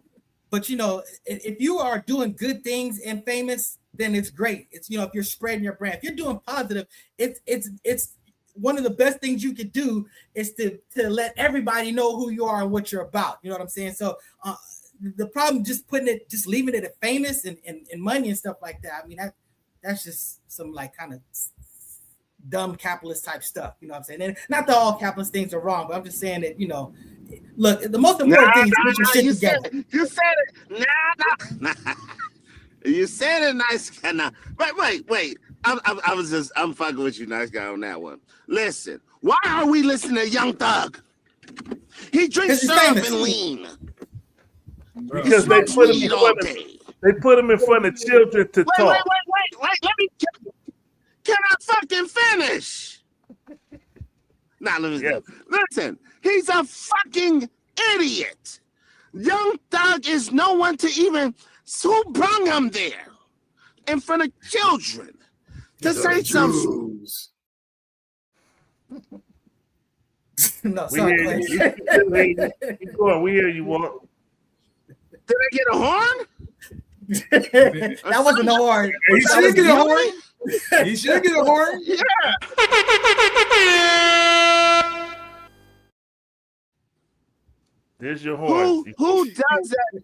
But, if you are doing good things and famous, then it's great. It's, if you're spreading your brand, if you're doing positive, it's one of the best things you could do is to let everybody know who you are and what you're about. You know what I'm saying? So the problem, just leaving it at famous and money and stuff like that. I mean, that's just some like kind of dumb capitalist type stuff. You know what I'm saying? And not that all capitalist things are wrong, but I'm just saying that, look, the most important thing is to put your shit together. You said it. Nah. You said it, nice guy. Nah. Wait. I'm fucking with you, nice guy, on that one. Listen, why are we listening to Young Thug? He drinks syrup and lean. Because they put him in front of children to talk. Wait, let me. Can I fucking finish? Listen, he's a fucking idiot. Young Thug is no one to even. Who brung him there in front of children? To say something. No, sorry. Keep going. We hear you, Walt. Did I get a horn? That wasn't a horn. He should get a horn. He should get a horn. Yeah. There's your horn. Who does that?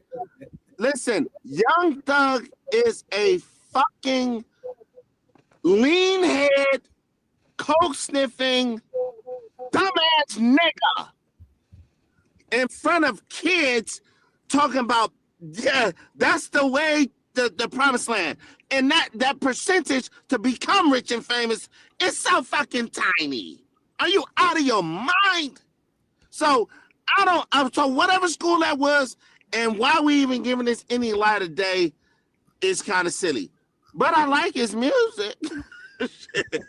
Listen, Young Thug is a fucking lean head, coke sniffing, dumbass nigga in front of kids talking about, yeah, that's the way the promised land. And that percentage to become rich and famous is so fucking tiny. Are you out of your mind? So so whatever school that was, and why we even giving this any light of day is kind of silly. But I like his music. That's it.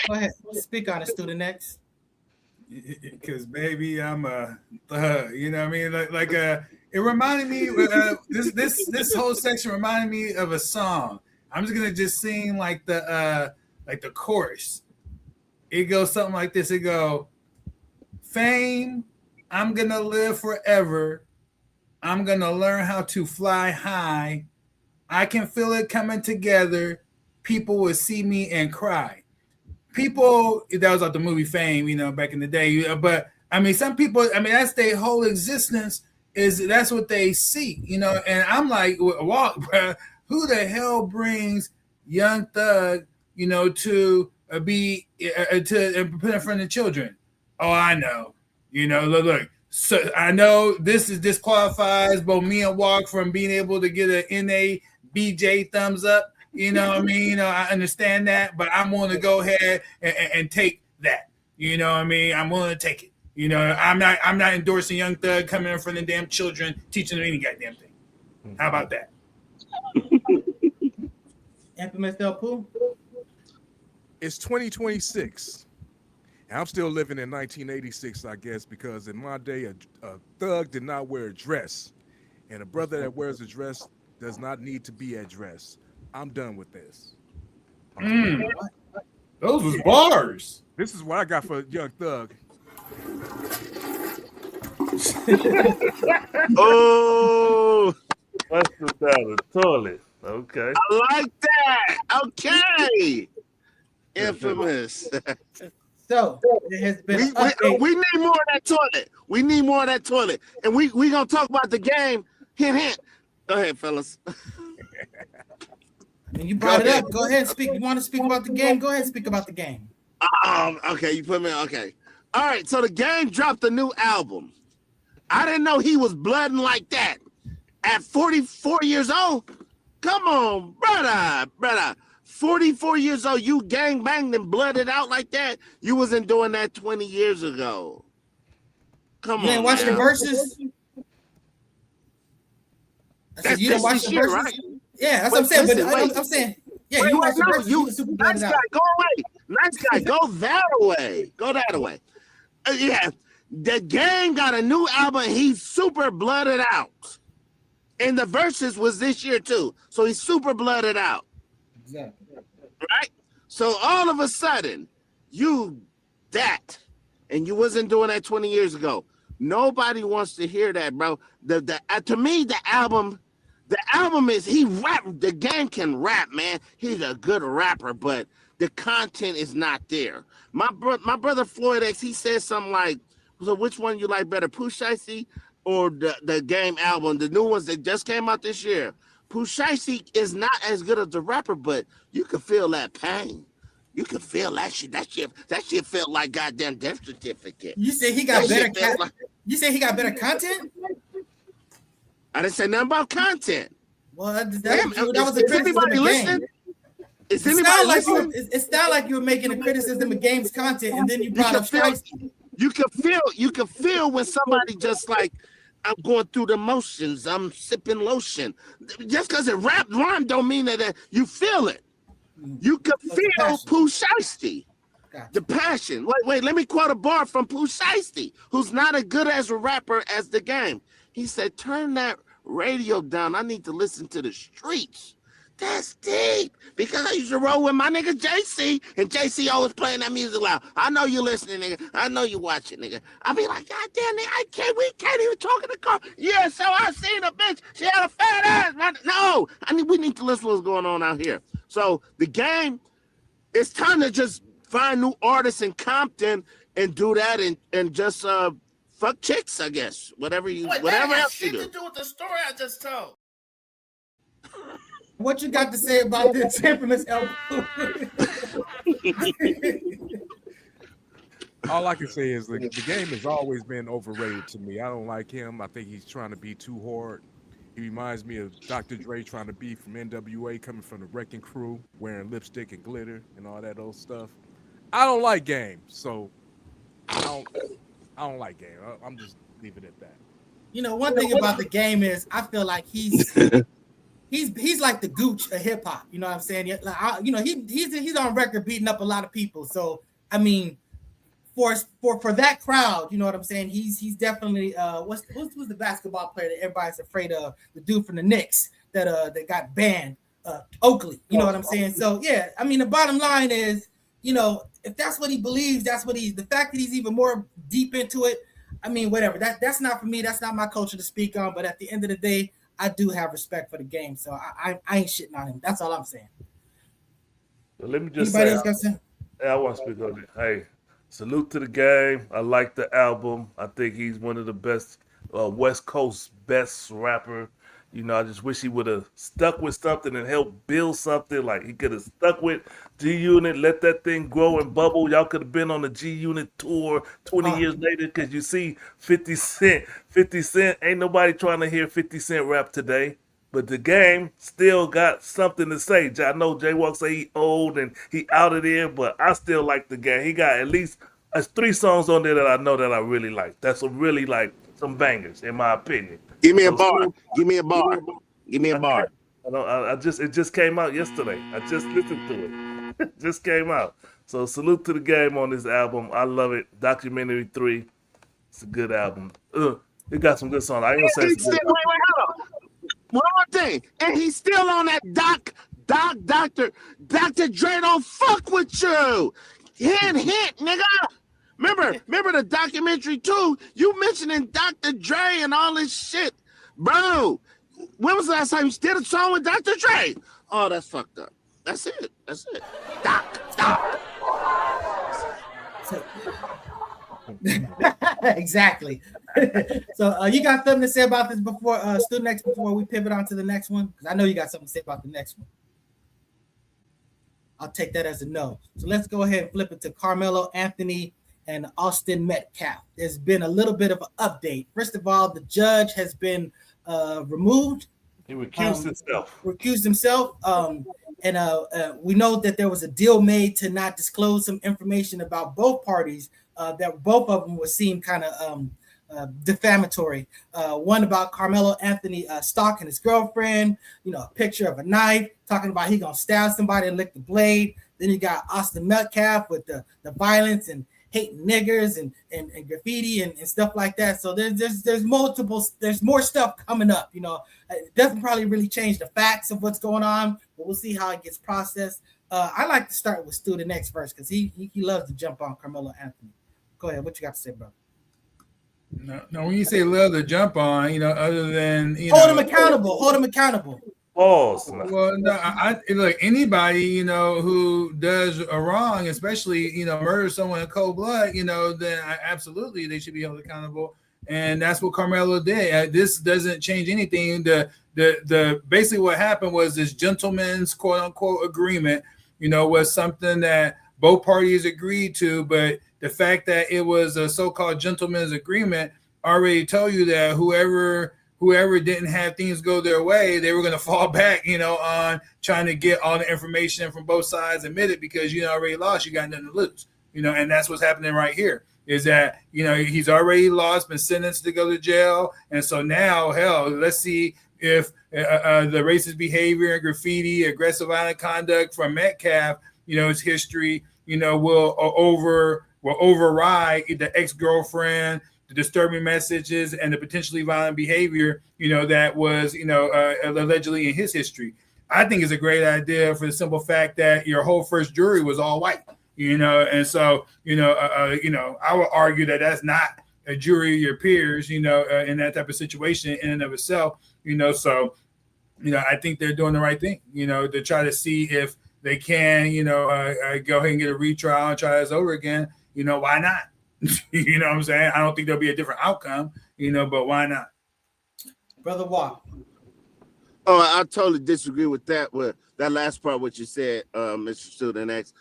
Go ahead. Speak on it, student next. Because baby, I'm a thug. You know what I mean? It reminded me. This whole section reminded me of a song. I'm just gonna just sing like the chorus. It goes something like this. It go, fame, I'm gonna live forever. I'm gonna learn how to fly high. I can feel it coming together. People will see me and cry. People, that was like the movie Fame, back in the day. But I mean, some people, that's their whole existence. That's what they see, And I'm like, walk, bro. Who the hell brings Young Thug, to be to put in front of children? Oh, I know. Look. So I know this disqualifies both me and Walk from being able to get an NABJ thumbs up. You know what I mean? I understand that, but I'm willing to go ahead and take that. You know what I mean? I'm willing to take it. I'm not endorsing Young Thug coming in front of damn children, teaching them any goddamn thing. How about that? Infamous Del Pooh? It's 2026. And I'm still living in 1986, I guess, because in my day, a thug did not wear a dress. And a brother that wears a dress does not need to be addressed. I'm done with this. Those was bars. This is what I got for Young Thug. Oh, that's the toilet. Okay. I like that. Okay. Infamous. So it has been. We need more of that toilet. We need more of that toilet. And we gonna talk about the game. Hint, hint. Go ahead, fellas. You brought it up. Go ahead and speak. You want to speak about the game? Go ahead and speak about the game. Okay, you put me okay. All right, so the game dropped a new album. I didn't know he was blooding like that. At 44 years old? Come on, brother. 44 years old, you gang banged and blooded out like that? You wasn't doing that 20 years ago. Come on. You ain't watched the verses? That's you don't watch the verses? Right? Yeah, that's what I'm saying. But I'm saying, yeah, you watch the verses. You super nice guy, go away. Nice guy, go that way. Go that way. Yeah, the gang got a new album. He's super blooded out. And the verses was this year too. So he's super blooded out. Exactly. Right? So all of a sudden, and you wasn't doing that 20 years ago. Nobody wants to hear that, bro. To me, the album is he rap. The gang can rap, man. He's a good rapper, but the content is not there. My brother Floyd X, he said something like, so which one you like better, Pooh Shiesty or the game album, the new ones that just came out this year? Pooh Shiesty is not as good as the rapper, but you can feel that pain. You can feel that shit. That shit felt like goddamn death certificate. You say he got better You say he got better content? I didn't say nothing about content. Well, that was a criticism of game. It sounded like you were making a criticism of game's content, and then you brought up Shiesty. You can feel when somebody just like, I'm going through the motions. I'm sipping lotion. Just because it rhyme don't mean that you feel it. You can feel Pooh Shiesty. Gotcha. The passion. Wait, let me quote a bar from Pooh Shiesty, who's not as good as a rapper as the game. He said, turn that radio down. I need to listen to the streets. That's deep. Because I used to roll with my nigga JC, and JC always playing that music loud. I know you listening, nigga. I know you watching, nigga. I be like, God damn, nigga, we can't even talk in the car. Yeah, so I seen a bitch. She had a fat ass. No, we need to listen to what's going on out here. So the game, it's time to just find new artists in Compton and do that and just fuck chicks, I guess. Whatever else you do. To do with the story I just told. What you got to say about this infamous album? All I can say is the game has always been overrated to me. I don't like him. I think he's trying to be too hard. He reminds me of Dr. Dre trying to be from NWA, coming from the Wrecking Crew, wearing lipstick and glitter and all that old stuff. I don't like Game, so I don't like Game. I'm just leaving it at that. You know, one thing about the Game is I feel like he's like the Gooch of hip hop. You know what I'm saying? Like, you know, he's on record beating up a lot of people. So I mean, for that crowd, you know what I'm saying? He's definitely what's the basketball player that everybody's afraid of? The dude from the Knicks that got banned, Oakley. You know what I'm saying? So yeah, I mean, the bottom line is, you know, if that's what he believes, that's what the fact that he's even more deep into it. I mean, whatever. That's not for me. That's not my culture to speak on. But at the end of the day, I do have respect for the game. So I ain't shitting on him. That's all I'm saying. Well, let me just Anybody say, else got to say? I want to speak on it. Hey, salute to the Game. I like the album. I think he's one of the best, West Coast best rapper. You know, I just wish he would have stuck with something and helped build something. Like he could have stuck with G Unit, let that thing grow and bubble. Y'all could have been on the G Unit tour 20 years later, because you see 50 Cent. 50 Cent, ain't nobody trying to hear 50 Cent rap today. But the Game still got something to say. I know Jaywalk say he old and he out of there, but I still like the Game. He got at least 3 songs on there that I know that I really like. That's some bangers, in my opinion. Give me a bar. Give me a bar. Give me a bar. It just came out yesterday. I just listened to it. It just came out. So salute to the Game on this album. I love it. Documentary 3. It's a good album. It got some good songs. I ain't gonna say it's good. Wait, hold on. One more thing. And he's still on that Dr. Dre don't fuck with you. Hint, nigga. Remember the documentary too? You mentioning Dr. Dre and all this shit. Bro, when was the last time you did a song with Dr. Dre? Oh, that's fucked up. That's it. Doc. Exactly. So you got something to say about this before Student X, before we pivot on to the next one? Because I know you got something to say about the next one. I'll take that as a no. So let's go ahead and flip it to Karmelo Anthony and Austin Metcalf. There's been a little bit of an update. First of all, the judge has been removed. He recused himself. And we know that there was a deal made to not disclose some information about both parties, that both of them would seem kind of defamatory. One about Karmelo Anthony stalking his girlfriend, you know, a picture of a knife, talking about he gonna stab somebody and lick the blade. Then you got Austin Metcalf with the violence and hating niggers and graffiti and stuff like that. So there's more stuff coming up. You know, it doesn't probably really change the facts of what's going on, but we'll see how it gets processed. I like to start with Student X first because he loves to jump on Karmelo Anthony. Go ahead, what you got to say, bro? No, when you say love to jump on, you know, other than hold him accountable. Well, no, I look, anybody, you know, who does a wrong, especially, you know, murder someone in cold blood, you know, then absolutely they should be held accountable. And that's what Karmelo did. This doesn't change anything. The basically what happened was this gentleman's quote unquote agreement, you know, was something that both parties agreed to, but the fact that it was a so-called gentleman's agreement already told you that whoever didn't have things go their way, they were going to fall back, you know, on trying to get all the information from both sides admitted, because you already lost, you got nothing to lose, you know, and that's what's happening right here. Is that, you know, he's already lost, been sentenced to go to jail, and so now, hell, let's see if the racist behavior and graffiti, aggressive violent conduct from Metcalf, you know, his history, you know, will override the ex-girlfriend, the disturbing messages, and the potentially violent behavior, you know, that was, you know, allegedly in his history. I think it's a great idea for the simple fact that your whole first jury was all white, you know, and so, you know, I would argue that that's not a jury of your peers, you know, in that type of situation in and of itself, you know. So, you know, I think they're doing the right thing, you know, to try to see if they can, you know, go ahead and get a retrial and try this over again. You know, why not? You know what I'm saying? I don't think there'll be a different outcome, you know, but why not? Brother Walk. Oh, I totally disagree with that. With that last part, what you said, Mr. Student X.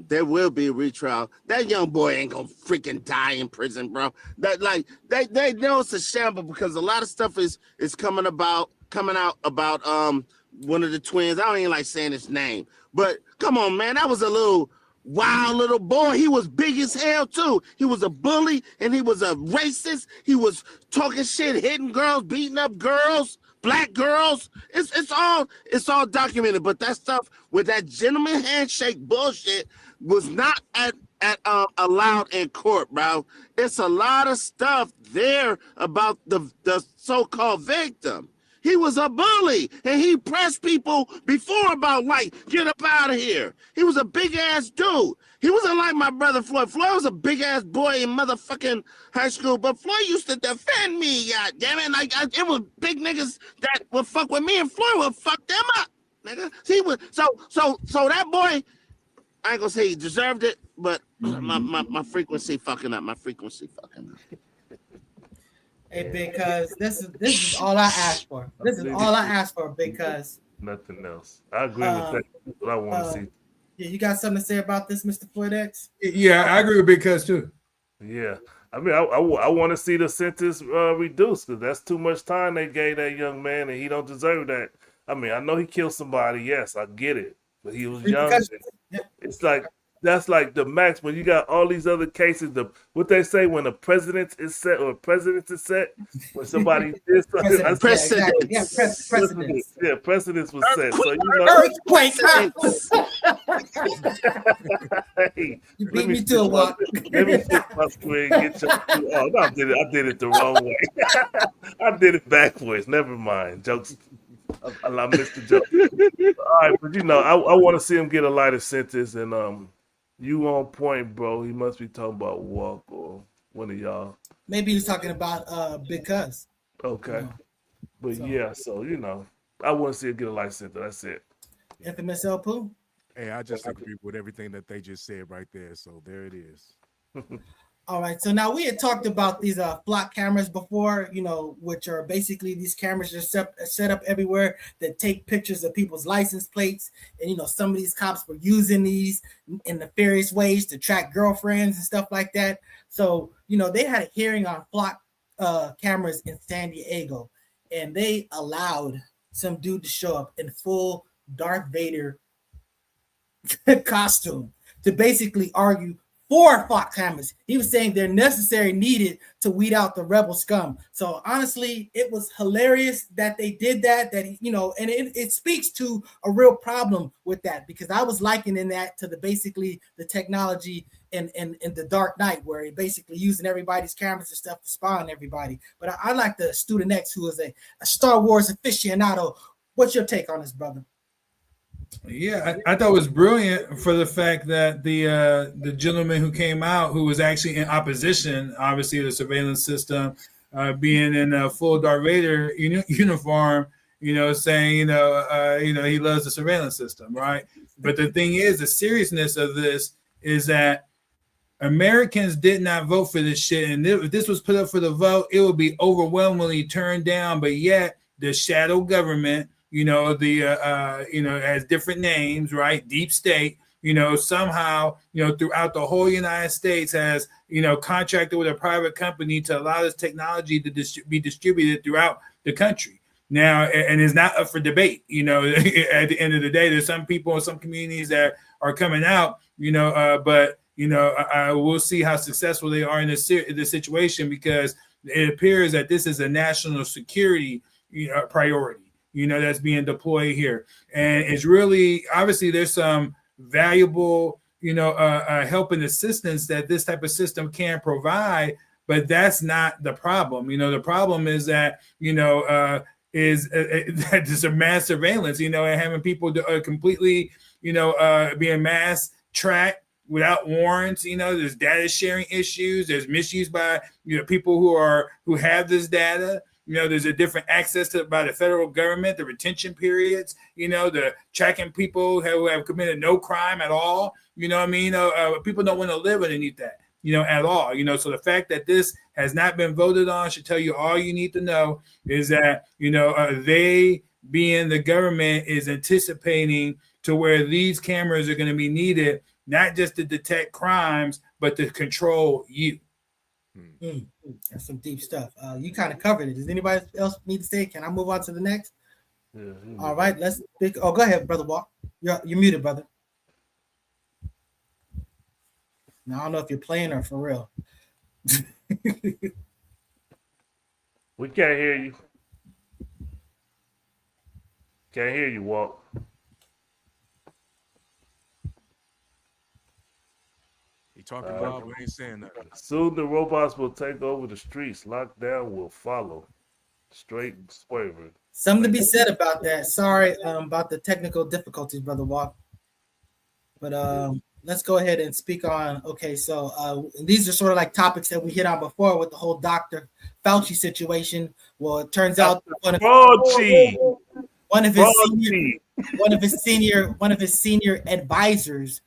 There will be a retrial. That young boy ain't gonna freaking die in prison, bro. That they know it's a shamble, because a lot of stuff is coming out about one of the twins. I don't even like saying his name, but come on, man, that was a little wild little boy. He was big as hell too. He was a bully and he was a racist. He was talking shit, hitting girls, beating up girls, black girls. It's all documented. But that stuff with that gentleman handshake bullshit was not allowed in court, bro. It's a lot of stuff there about the so-called victim. He was a bully, and he pressed people before about, like, get up out of here. He was a big-ass dude. He wasn't like my brother Floyd. Floyd was a big-ass boy in motherfucking high school, but Floyd used to defend me, goddammit. Like, it was big niggas that would fuck with me, and Floyd would fuck them up, nigga. He was, so that boy, I ain't gonna say he deserved it, but my frequency fucking up. My frequency fucking up. Hey, because this is all I asked for. This is all I asked for, because nothing else. I agree with that. That's what I want to see. Yeah, you got something to say about this, Mr. Floyd X? Yeah, I agree with Big Cuz too. Yeah, I mean, I want to see the sentence reduced, because that's too much time they gave that young man, and he don't deserve that. I mean, I know he killed somebody. Yes, I get it, but he was young. It's like, that's like the max when you got all these other cases. What they say when a precedent is set, or precedence is set, when somebody did something. Precedence. Yeah, precedence was set. So you know, earthquake. Hey, you beat me to a walk. Let me fix my screen. Get your. Oh, no, I did it the wrong way. I did it backwards. Never mind. Jokes. I missed the joke. All right, but you know, I want to see him get a lighter sentence, and you on point, bro. He must be talking about Walk or one of y'all. Maybe he's talking about Big Cuz. Okay. But yeah, so you know, I want to see him get a light sentence. That's it. Infamous El Poo. Hey, I just agree with everything that they just said right there. So there it is. All right, so now we had talked about these flock cameras before, you know, which are basically these cameras are set up everywhere that take pictures of people's license plates. And, you know, some of these cops were using these in nefarious ways to track girlfriends and stuff like that. So, you know, they had a hearing on flock cameras in San Diego, and they allowed some dude to show up in full Darth Vader costume to basically argue for flock cameras. He was saying they're necessary, needed to weed out the rebel scum. So honestly, it was hilarious that they did that, you know, and it speaks to a real problem with that, because I was likening that to basically the technology in the Dark Knight, where it basically using everybody's cameras and stuff to spy on everybody. But I like the student X, who is a Star Wars aficionado. What's your take on this, brother? Yeah, I thought it was brilliant for the fact that the gentleman who came out, who was actually in opposition, obviously, to the surveillance system, being in a full Darth Vader uniform, you know, saying, you know, he loves the surveillance system, right? But the thing is, the seriousness of this is that Americans did not vote for this shit, and if this was put up for the vote, it would be overwhelmingly turned down. But yet, the shadow government, you know, has different names, right? Deep state, you know, somehow, you know, throughout the whole United States has, you know, contracted with a private company to allow this technology to be distributed throughout the country. Now, and it's not up for debate, you know, at the end of the day, there's some people in some communities that are coming out, you know, but, you know, we'll see how successful they are in this situation, because it appears that this is a national security, you know, priority, you know, that's being deployed here. And it's really, obviously, there's some valuable, you know, help and assistance that this type of system can provide, but that's not the problem. You know, the problem is that, you know, that there's a mass surveillance, you know, and having people completely, you know, being mass tracked without warrants. You know, there's data sharing issues. There's misuse by, you know, people who have this data. You know, there's a different access to by the federal government, the retention periods, you know, the tracking people who have committed no crime at all. You know what I mean? People don't want to live underneath that, you know, at all. You know, so the fact that this has not been voted on should tell you all you need to know is that, you know, they, being the government, is anticipating to where these cameras are going to be needed, not just to detect crimes, but to control you. That's some deep stuff. You kind of covered it. Does anybody else need to say? Can I move on to the next? Yeah. All right, let's. Go ahead, brother Walk. You're muted, brother. Now, I don't know if you're playing or for real. We can't hear you. Can't hear you, Walt. He talking about, but ain't saying nothing. Soon the robots will take over the streets. Lockdown will follow. Straight and swerving. Something to be said about that. Sorry about the technical difficulties, Brother Walk. But let's go ahead and speak on. Okay, so these are sort of like topics that we hit on before with the whole Dr. Fauci situation. Well, it turns out one of his senior advisors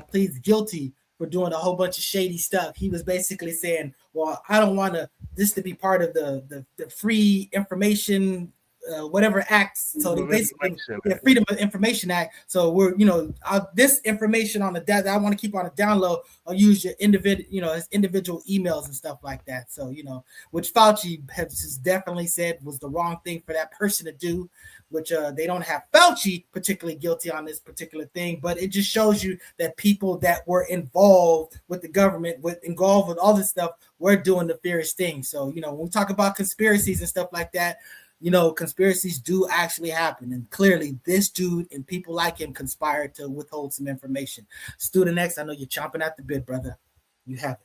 pleads guilty for doing a whole bunch of shady stuff. He was basically saying, "Well, I don't want this to be part of the Free Information." Whatever acts, so they basically Freedom of Information Act. So we're, this information on the that I want to keep on a download. I'll use your his individual emails and stuff like that. So which Fauci has definitely said was the wrong thing for that person to do. Which they don't have Fauci particularly guilty on this particular thing, but it just shows you that people that were involved with the government, involved with all this stuff, were doing nefarious things. So when we talk about conspiracies and stuff like that. Conspiracies do actually happen. And clearly this dude and people like him conspired to withhold some information. Student X, I know you're chomping at the bit, brother. You have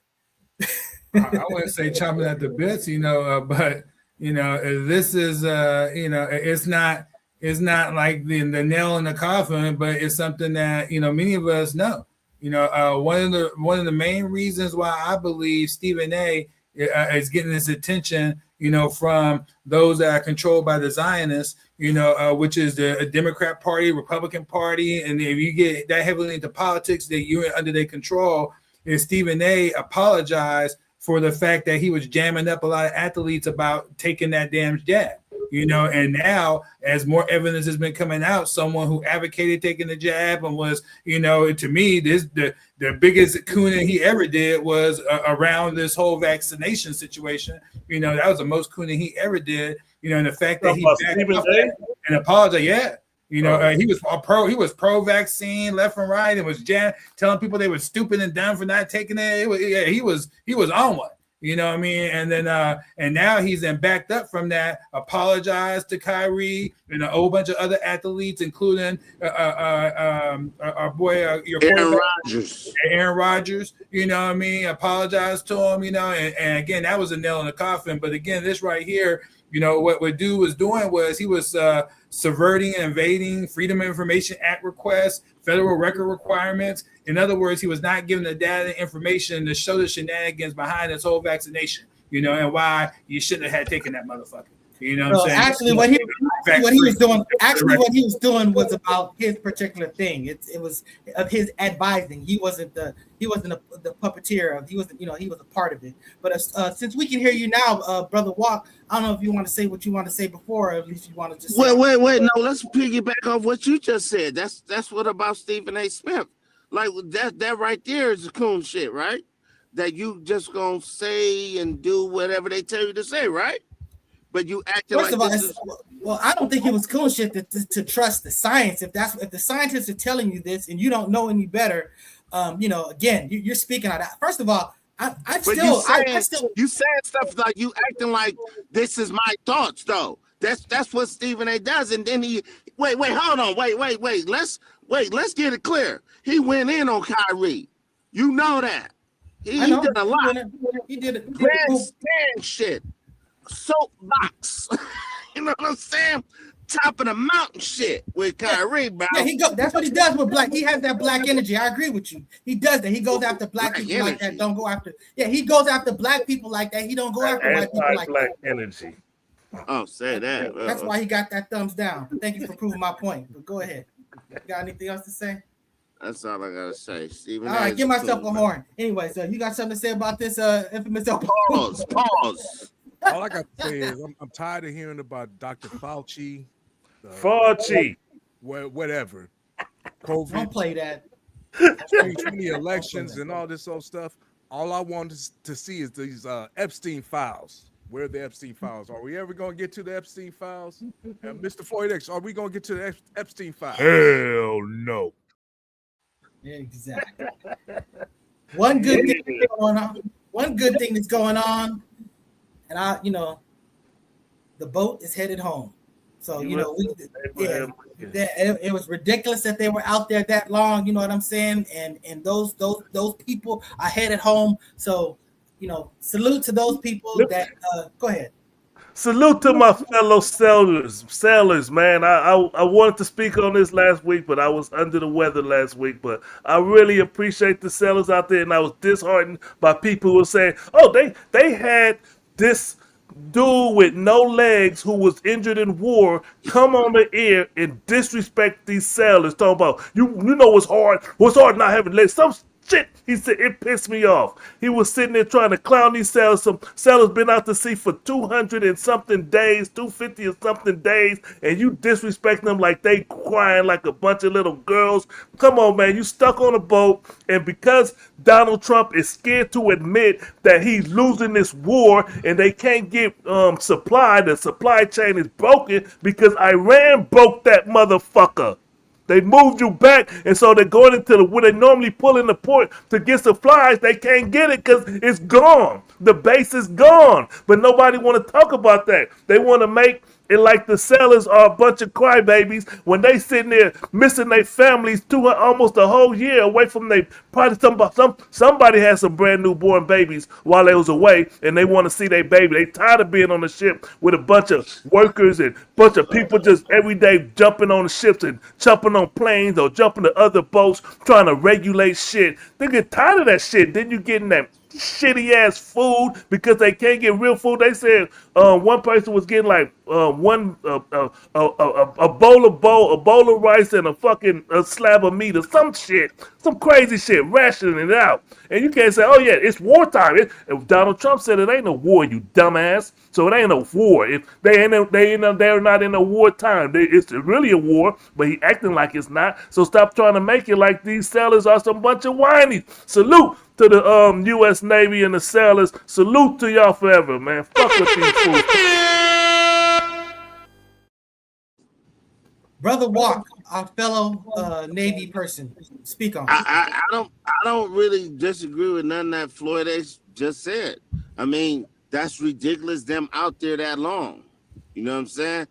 it. I wouldn't say chomping at the bits, but, this is, it's not like the nail in the coffin, but it's something that, many of us know. One of the main reasons why I believe Stephen A. is getting this attention, from those that are controlled by the Zionists, which is the Democrat Party, Republican Party. And if you get that heavily into politics, that you're under their control, is Stephen A. apologized for the fact that he was jamming up a lot of athletes about taking that damn jab. And now as more evidence has been coming out, someone who advocated taking the jab and was, to me, the biggest cooning he ever did was around this whole vaccination situation. That was the most cooning he ever did. And the fact that he backed up and apologized, he was pro-vaccine left and right, and was telling people they were stupid and dumb for not taking it. He was on one. You know what I mean? And then and now he's then backed up from that, apologized to Kyrie and a whole bunch of other athletes, including our boy, Aaron Rodgers. Aaron Rodgers, you know what I mean? Apologized to him, and again, that was a nail in the coffin. But again, this right here, what dude was doing was he was subverting and invading Freedom of Information Act requests, federal record requirements. In other words, he was not giving the data and information to show the shenanigans behind this whole vaccination, and why you shouldn't have had taken that motherfucker. You know what I'm saying? Actually, what he was doing was about his particular thing. It was of his advising. He wasn't the puppeteer of. He wasn't, he was a part of it. But since we can hear you now, Brother Walk, I don't know if you want to say what you want to say before, or at least you want to just. Wait. No, let's piggyback off what you just said. That's what about Stephen A. Smith. Like that right there is the coon shit, right? That you just gonna say and do whatever they tell you to say, right? But you acting First like of all, I don't think it was cool shit to trust the science. If the scientists are telling you this and you don't know any better, again, you're speaking on that. First of all, you saying stuff like you acting like this is my thoughts though. That's what Stephen A. does, and then he hold on, wait. Let's get it clear. He went in on Kyrie. You know that. He did a lot. He did it. Grandstand shit. Soapbox. You know what I'm saying? Top of the mountain shit with Kyrie, bro. Yeah, that's what he does with black. He has that black energy. I agree with you. He does that. He goes after black people energy. Like that. Don't go after. Yeah, he goes after black people like that. He don't go after white people like black that. Energy. Oh, say that. That's why he got that thumbs down. Thank you for proving my point. But go ahead. You got anything else to say? That's all I gotta say. Stephen. All right, give myself a horn. Anyway, so you got something to say about this infamous pause. All I got to say is I'm tired of hearing about Dr. Fauci. Whatever. COVID. Don't play that. 2020 elections and all this old stuff. All I want to see is these Epstein files. Where are the Epstein files? Are we ever going to get to the Epstein files? And Mr. Floyd X, are we going to get to the Epstein files? Hell no. Exactly. One good thing is going on. One good thing that's going on, and the boat is headed home. So it was ridiculous that they were out there that long. You know what I'm saying? And those people are headed home. So salute to those people that. Go ahead. Salute to my fellow sailors, man. I wanted to speak on this last week, but I was under the weather last week. But I really appreciate the sailors out there, and I was disheartened by people who were saying, "Oh, they had this dude with no legs who was injured in war come on the air and disrespect these sailors, talking about you know what's hard not having legs." Some shit he said, it pissed me off. He was sitting there trying to clown these sailors. Some sailors been out to sea for 200 and something days, 250 and something days, and you disrespect them like they crying like a bunch of little girls. Come on, man, you stuck on a boat, and because Donald Trump is scared to admit that he's losing this war and they can't get supply, the supply chain is broken because Iran broke that motherfucker. They moved you back, and so they're going into where they normally pull in the port to get supplies. They can't get it because it's gone. The base is gone. But nobody want to talk about that. They want to make it like the sailors are a bunch of crybabies when they sitting there missing their families almost a whole year away from they. Probably somebody had some brand new born babies while they was away, and they want to see their baby. They tired of being on the ship with a bunch of workers and bunch of people just every day jumping on the ships and jumping on planes or jumping to other boats trying to regulate shit. They get tired of that shit. Then you getting that shitty ass food because they can't get real food. They said one person was getting like a bowl of rice and a slab of meat or some crazy shit, rationing it out. And you can't say, oh yeah, it's wartime. If Donald Trump said it ain't no war, you dumbass. So it ain't no war. If they're not in a wartime. It's really a war, but he acting like it's not. So stop trying to make it like these sailors are some bunch of whinies. Salute to the U.S. Navy and the sailors. Salute to y'all forever, man. Fuck with these fools. Brother Walk, our fellow Navy person, speak on. I don't really disagree with nothing that Floyd just said. I mean, that's ridiculous. Them out there that long, you know what I'm saying?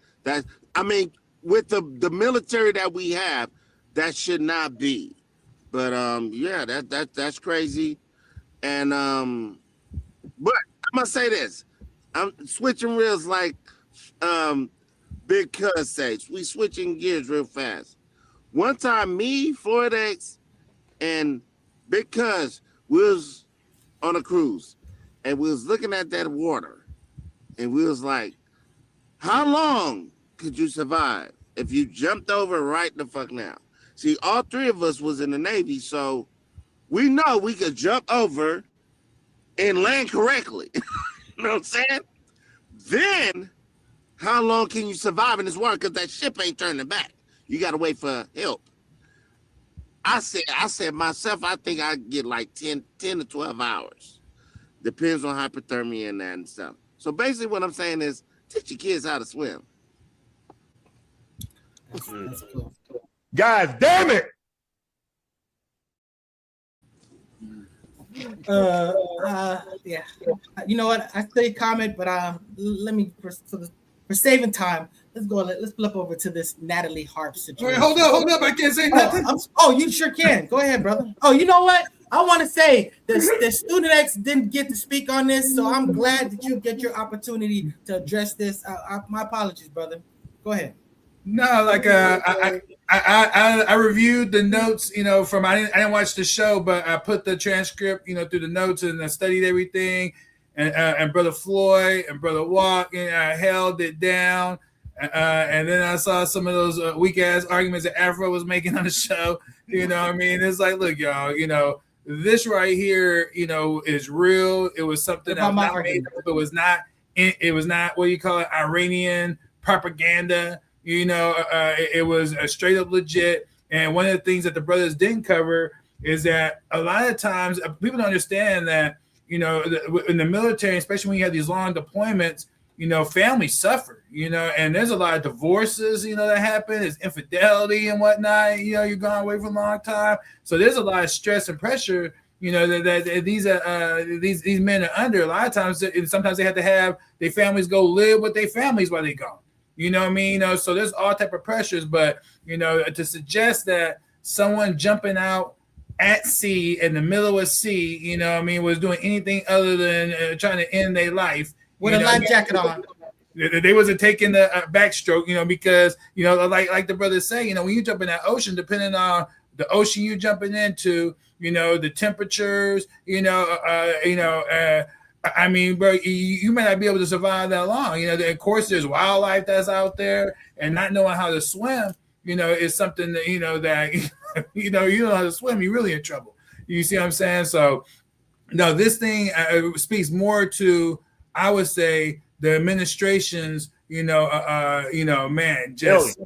With the military that we have, that should not be. But yeah, that's crazy. And but I'm gonna say this. I'm switching reels like Big Cuz says. We switching gears real fast. One time, me, Floyd X, and Big Cuz, we was on a cruise, and we was looking at that water, and we was like, how long could you survive if you jumped over right the fuck now? See, all three of us was in the Navy, so we know we could jump over and land correctly. You know what I'm saying? Then, how long can you survive in this water? Because that ship ain't turning back. You got to wait for help. I said myself, I think I get like 10 to 12 hours. Depends on hypothermia and that and stuff. So basically what I'm saying is, teach your kids how to swim. That's cool. God damn it! Yeah. You know what? I say comment, but let me for saving time, let's go. Let's flip over to this Natalie Harp situation. Wait, hold up! I can't say nothing. You sure can. Go ahead, brother. Oh, you know what? I want to say the Student X didn't get to speak on this, so I'm glad that you get your opportunity to address this. My apologies, brother. Go ahead. No, like I reviewed the notes, from I didn't watch the show, but I put the transcript, through the notes and I studied everything, and Brother Floyd and Brother Walk, and I held it down, and then I saw some of those weak ass arguments that Afro was making on the show. You know what I mean? It's like, look, y'all, this right here, is real. It was something that was not made up. It was not what you call it, Iranian propaganda. It was straight up legit. And one of the things that the brothers didn't cover is that a lot of times people don't understand that, in the military, especially when you have these long deployments, families suffer, and there's a lot of divorces, that happen. There's infidelity and whatnot. You're gone away for a long time. So there's a lot of stress and pressure you know, that these men are under. A lot of times, sometimes they have to have their families go live with their families while they gone. You know what I mean? You know, so there's all type of pressures. But you know, to suggest that someone jumping out at sea in the middle of sea, you know what I mean, was doing anything other than trying to end their life with a life jacket on. They wasn't taking the backstroke, you know, because, you know, like the brothers say, you know, when you jump in that ocean, depending on the ocean you jumping into, you know, the temperatures, I mean, bro, you may not be able to survive that long. You know, of course, there's wildlife that's out there, and not knowing how to swim, you know, is something that, you know, that, you know how to swim, you're really in trouble. You see what I'm saying? So, no, this thing speaks more to, I would say, the administration's, man, just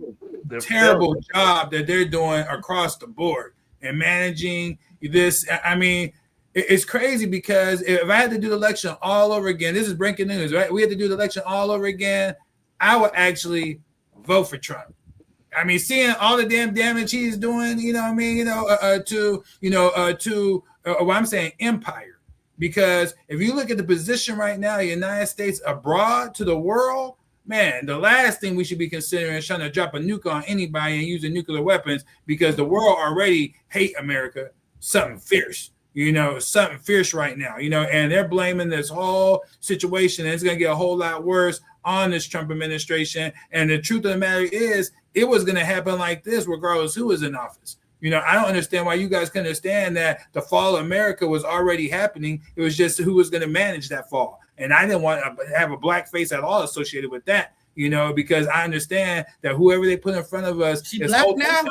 terrible job that they're doing across the board and managing this. I mean, it's crazy because if I had to do the election all over again, this is breaking news, right? We had to do the election all over again. I would actually vote for Trump. I mean, seeing all the damn damage he's doing, you know what I mean, to what I'm saying, empire. Because if you look at the position right now, the United States abroad to the world, man, the last thing we should be considering is trying to drop a nuke on anybody and using nuclear weapons, because the world already hate America. Something fierce right now, you know, and they're blaming this whole situation, and it's going to get a whole lot worse on this Trump administration. And the truth of the matter is, it was going to happen like this regardless who was in office. You know, I don't understand why you guys can understand that the fall of America was already happening. It was just who was going to manage that fall. And I didn't want to have a black face at all associated with that, you know, because I understand that whoever they put in front of us is black now.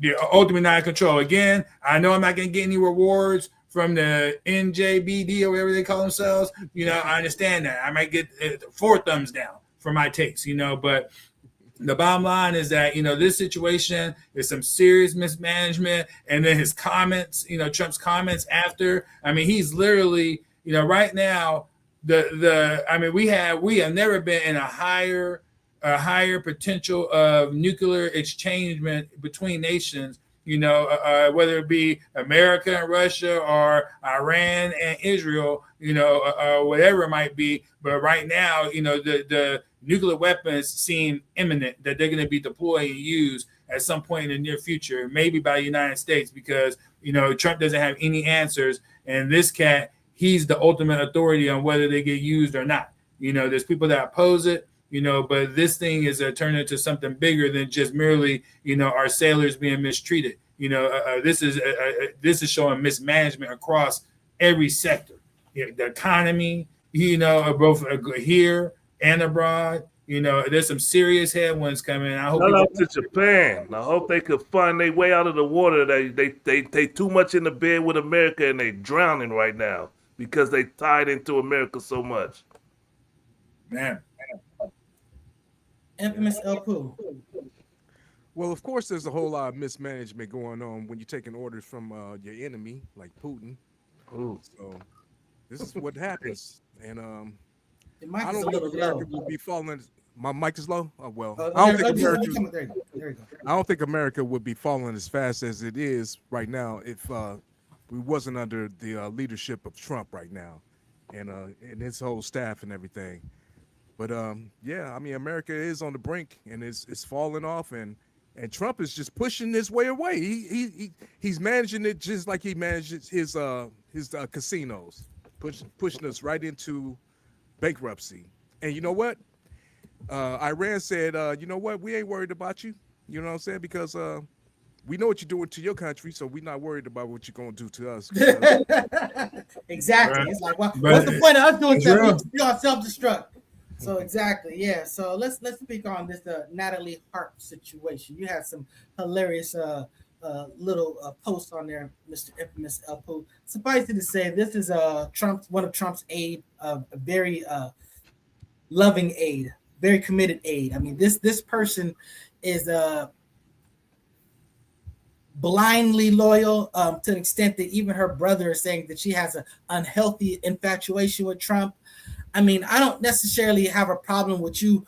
Yeah, ultimately not in control. Again, I know I'm not going to get any rewards from the NJBD or whatever they call themselves. You know, I understand that. I might get 4 thumbs down for my takes, you know, but the bottom line is that, you know, this situation is some serious mismanagement. And then his comments, you know, Trump's comments after, I mean, he's literally, you know, right now, we have never been in a higher potential of nuclear exchange between nations, you know, whether it be America and Russia or Iran and Israel, you know, whatever it might be. But right now, you know, the nuclear weapons seem imminent that they're going to be deployed and used at some point in the near future, maybe by the United States, because, you know, Trump doesn't have any answers. And this cat, he's the ultimate authority on whether they get used or not. You know, there's people that oppose it, you know, but this thing is turned into something bigger than just merely, you know, our sailors being mistreated. You know, this is showing mismanagement across every sector. You know, the economy, you know, both here and abroad. You know, there's some serious headwinds coming. I hope. Shout out to Japan. I hope they could find their way out of the water. They too much in the bed with America, and they drowning right now because they tied into America so much. Man. Infamous El Poo. Well, of course, there's a whole lot of mismanagement going on when you're taking orders from your enemy, like Putin. Ooh. So this is what happens. And I don't think America will be falling. My mic is low? Oh, well, I don't think America would be falling as fast as it is right now if we wasn't under the leadership of Trump right now and his whole staff and everything. But yeah, I mean, America is on the brink and it's falling off, and Trump is just pushing his way away. He's managing it just like he manages his casinos, pushing us right into bankruptcy. And you know what? Iran said, you know what? We ain't worried about you. You know what I'm saying? Because we know what you're doing to your country, so we're not worried about what you're going to do to us. Exactly. Right. It's like, what's the point of us doing something? You're on self-destruct. So exactly, yeah. So let's speak on this Natalie Hart situation. You had some hilarious little posts on there, Mr. Infamous El Poo. Suffice it to say, this is one of Trump's aide, a very loving aide, very committed aide. I mean, this person is blindly loyal to the extent that even her brother is saying that she has an unhealthy infatuation with Trump. I mean, I don't necessarily have a problem with you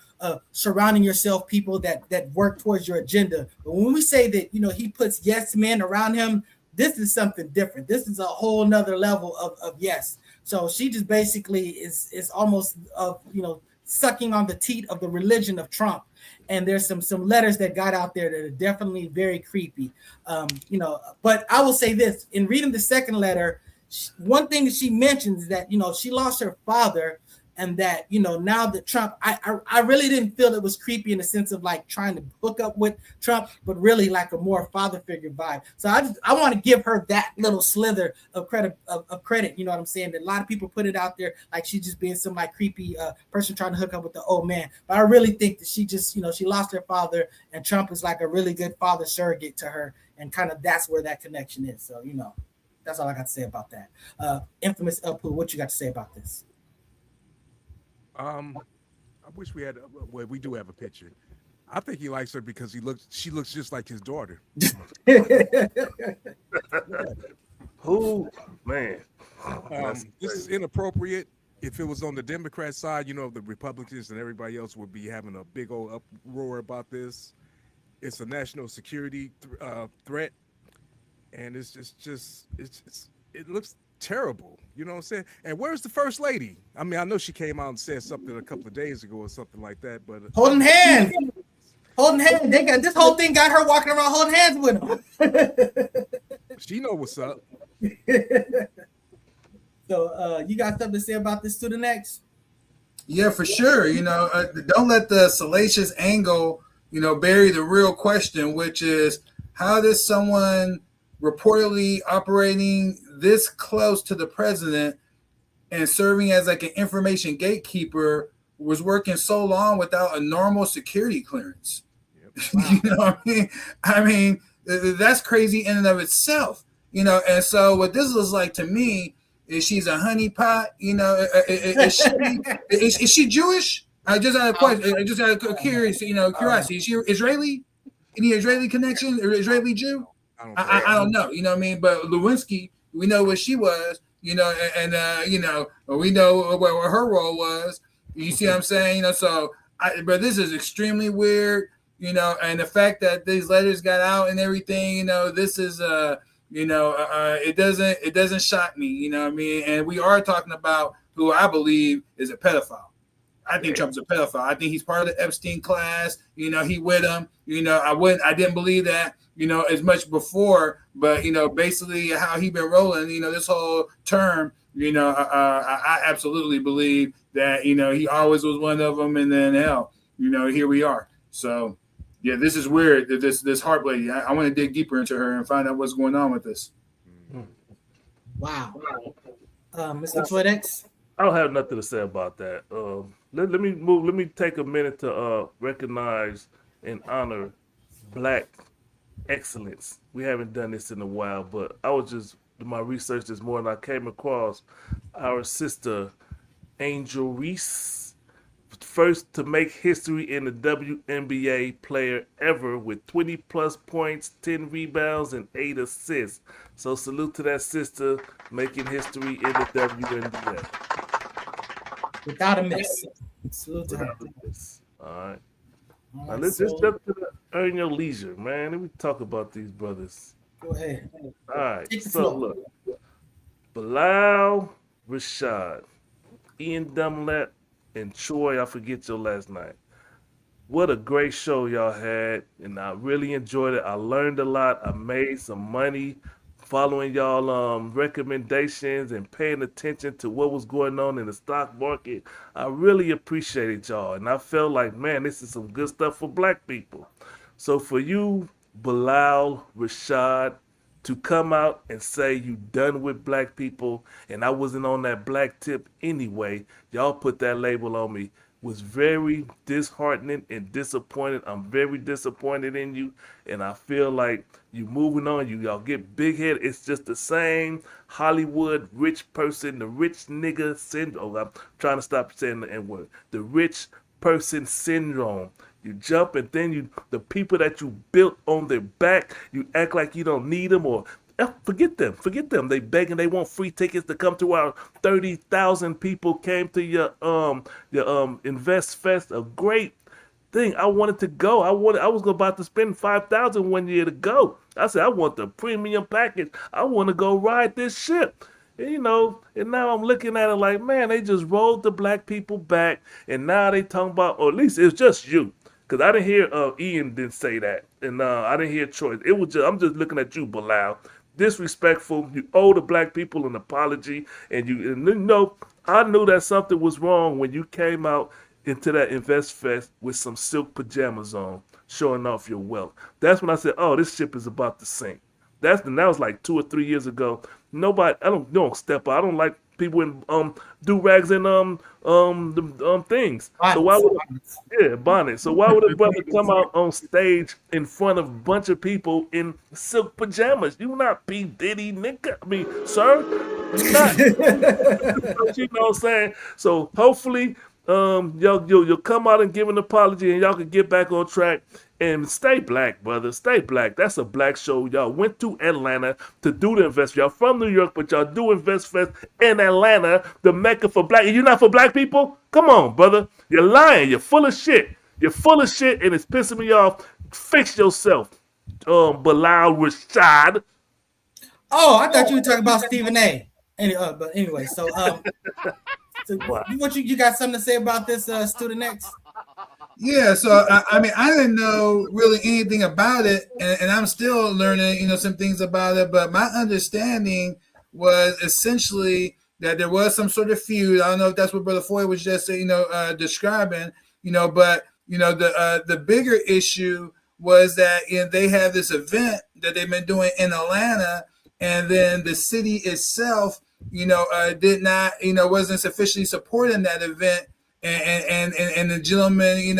surrounding yourself people that work towards your agenda. But when we say that, you know, he puts yes men around him this is something different. This is a whole nother level of yes. So she just basically is almost sucking on the teat of the religion of Trump. And there's some letters that got out there that are definitely very creepy. But I will say this, in reading the second letter, one thing that she mentions is that, she lost her father, and that, now that Trump, I really didn't feel it was creepy in the sense of like trying to hook up with Trump, but really like a more father figure vibe. So I want to give her that little slither of credit, you know what I'm saying? That a lot of people put it out there like she's just being some like creepy person trying to hook up with the old man. But I really think that she just, she lost her father, and Trump is like a really good father surrogate to her, and kind of that's where that connection is. So, that's all I got to say about that. Infamous Elpu, what you got to say about this? I wish we had. Well, we do have a picture. I think he likes her because she looks just like his daughter. Who, man? This is inappropriate. If it was on the Democrat side, the Republicans and everybody else would be having a big old uproar about this. It's a national security threat, and it looks terrible. You know what I'm saying? And where's the first lady? I mean, I know she came out and said something a couple of days ago or something like that, but holding hands. They got this whole thing, got her walking around holding hands with him. She know what's up. So you got something to say about this student X? Yeah, for sure. Don't let the salacious angle, bury the real question, which is, how does someone reportedly operating this close to the president and serving as like an information gatekeeper was working so long without a normal security clearance? Yep. Wow. You know what I mean? I mean, that's crazy in and of itself. And so what this looks like to me is she's a honeypot. Is she Jewish? I just had a question. I just had a curiosity. Is she Israeli? Any Israeli connection? Or Israeli Jew? I don't know. You know what I mean? But Lewinsky, we know what she was. We know what her role was. You see what I'm saying? But this is extremely weird. And the fact that these letters got out and everything. This is it doesn't shock me. You know what I mean? And we are talking about who I believe is a pedophile. I think Trump's a pedophile. I think he's part of the Epstein class. He with him. I didn't believe that, as much before, but basically how he been rolling, this whole term, I absolutely believe that, he always was one of them, and then hell, here we are. So yeah, this is weird. This Harp lady, I want to dig deeper into her and find out what's going on with this. Wow. Mr. Twidex? I don't have nothing to say about that. Let me take a minute to recognize and honor Black excellence. We haven't done this in a while, but I was just doing my research this morning. I came across our sister Angel Reese, first to make history in the WNBA player ever with 20 plus points, 10 rebounds, and 8 assists. So salute to that sister making history in the WNBA. Without a miss. Salute to her. All right. Now let's just jump to the Earn Your Leisure, man. Let me talk about these brothers. Go ahead. All right. So look, Bilal Rashad, Ian Dunlap, and Troy, I forget your last name. What a great show y'all had, and I really enjoyed it. I learned a lot. I made some money following y'all recommendations and paying attention to what was going on in the stock market. I really appreciated y'all, and I felt like, man, this is some good stuff for Black people. So for you, Bilal Rashad, to come out and say you done with Black people, and I wasn't on that Black tip anyway, y'all put that label on me, was very disheartening and disappointed. I'm very disappointed in you, and I feel like you moving on. Y'all get big head. It's just the same Hollywood rich person, the rich nigga syndrome. I'm trying to stop saying the N-word. The rich person syndrome. You jump, and then the people that you built on their back, you act like you don't need them, or forget them. They begging, they want free tickets to come to our 30,000 people came to your Invest Fest, a great thing. I wanted to go. I was about to spend $5,000 one year to go. I said, I want the premium package. I want to go ride this ship. And, and now I'm looking at it like, man, they just rolled the black people back, and now they talking about, or at least it's just you. Because I didn't hear Ian didn't say that, and I didn't hear Troy. It was just, I'm just looking at you, Bilal. Disrespectful. You owe the black people an apology, and I knew that something was wrong when you came out into that Invest Fest with some silk pajamas on, showing off your wealth. That's when I said, oh, this ship is about to sink. That was like 2 or 3 years ago. Nobody, I don't step out. I don't like people in do rags and things. Bonnets. So why would bonnets? So why would a brother come out on stage in front of a bunch of people in silk pajamas? You not P Diddy, nigga. I mean, sir, you not. You know what I'm saying? So hopefully, you'll come out and give an apology, and y'all can get back on track. And stay black, brother. Stay black. That's a black show. Y'all went to Atlanta to do the Invest. Y'all from New York, but y'all do Invest Fest in Atlanta, the mecca for black. And you're not for black people? Come on, brother. You're lying. You're full of shit. You're full of shit, and it's pissing me off. Fix yourself, Bilal Rashad. Oh, I thought you were talking about Stephen A. But anyway, so you got something to say about this Student X? Yeah, so I mean, I didn't know really anything about it, and I'm still learning, some things about it. But my understanding was essentially that there was some sort of feud. I don't know if that's what Brother Foy was just, describing, but the bigger issue was that they have this event that they've been doing in Atlanta, and then the city itself, did not, wasn't sufficiently supporting that event. And the gentleman, and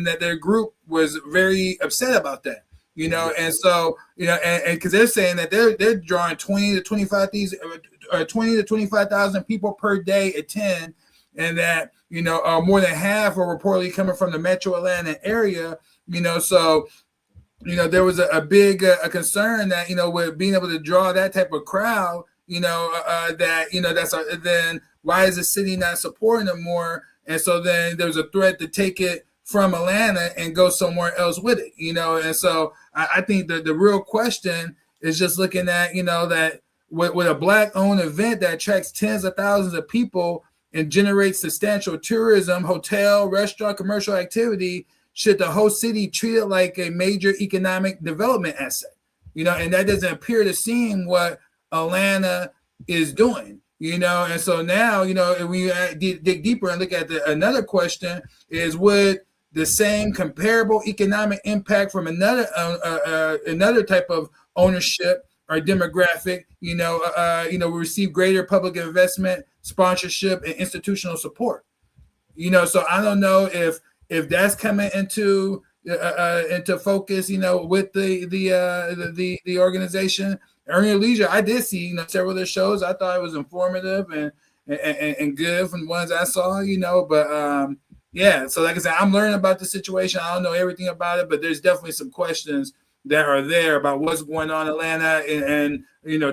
that their group was very upset about that, and so, and because they're saying that they're drawing 20 to 25,000 people per day attend, and that more than half are reportedly coming from the Metro Atlanta area, so. There was a big concern that with being able to draw that type of crowd, then why is the city not supporting them more? And so then there was a threat to take it from Atlanta and go somewhere else with it, And so I think that the real question is just looking at, that with a black-owned event that attracts tens of thousands of people and generates substantial tourism, hotel, restaurant, commercial activity, should the whole city treat it like a major economic development asset? And that doesn't appear to seem what Atlanta is doing. And so now, if we dig deeper and look at another question is, would the same comparable economic impact from another type of ownership or demographic, receive greater public investment, sponsorship, and institutional support? So I don't know if that's coming into focus, with the organization. Earning Leisure, I did see, several of the shows. I thought it was informative and good from the ones I saw, but yeah. So like I said, I'm learning about the situation. I don't know everything about it, but there's definitely some questions that are there about what's going on in Atlanta. And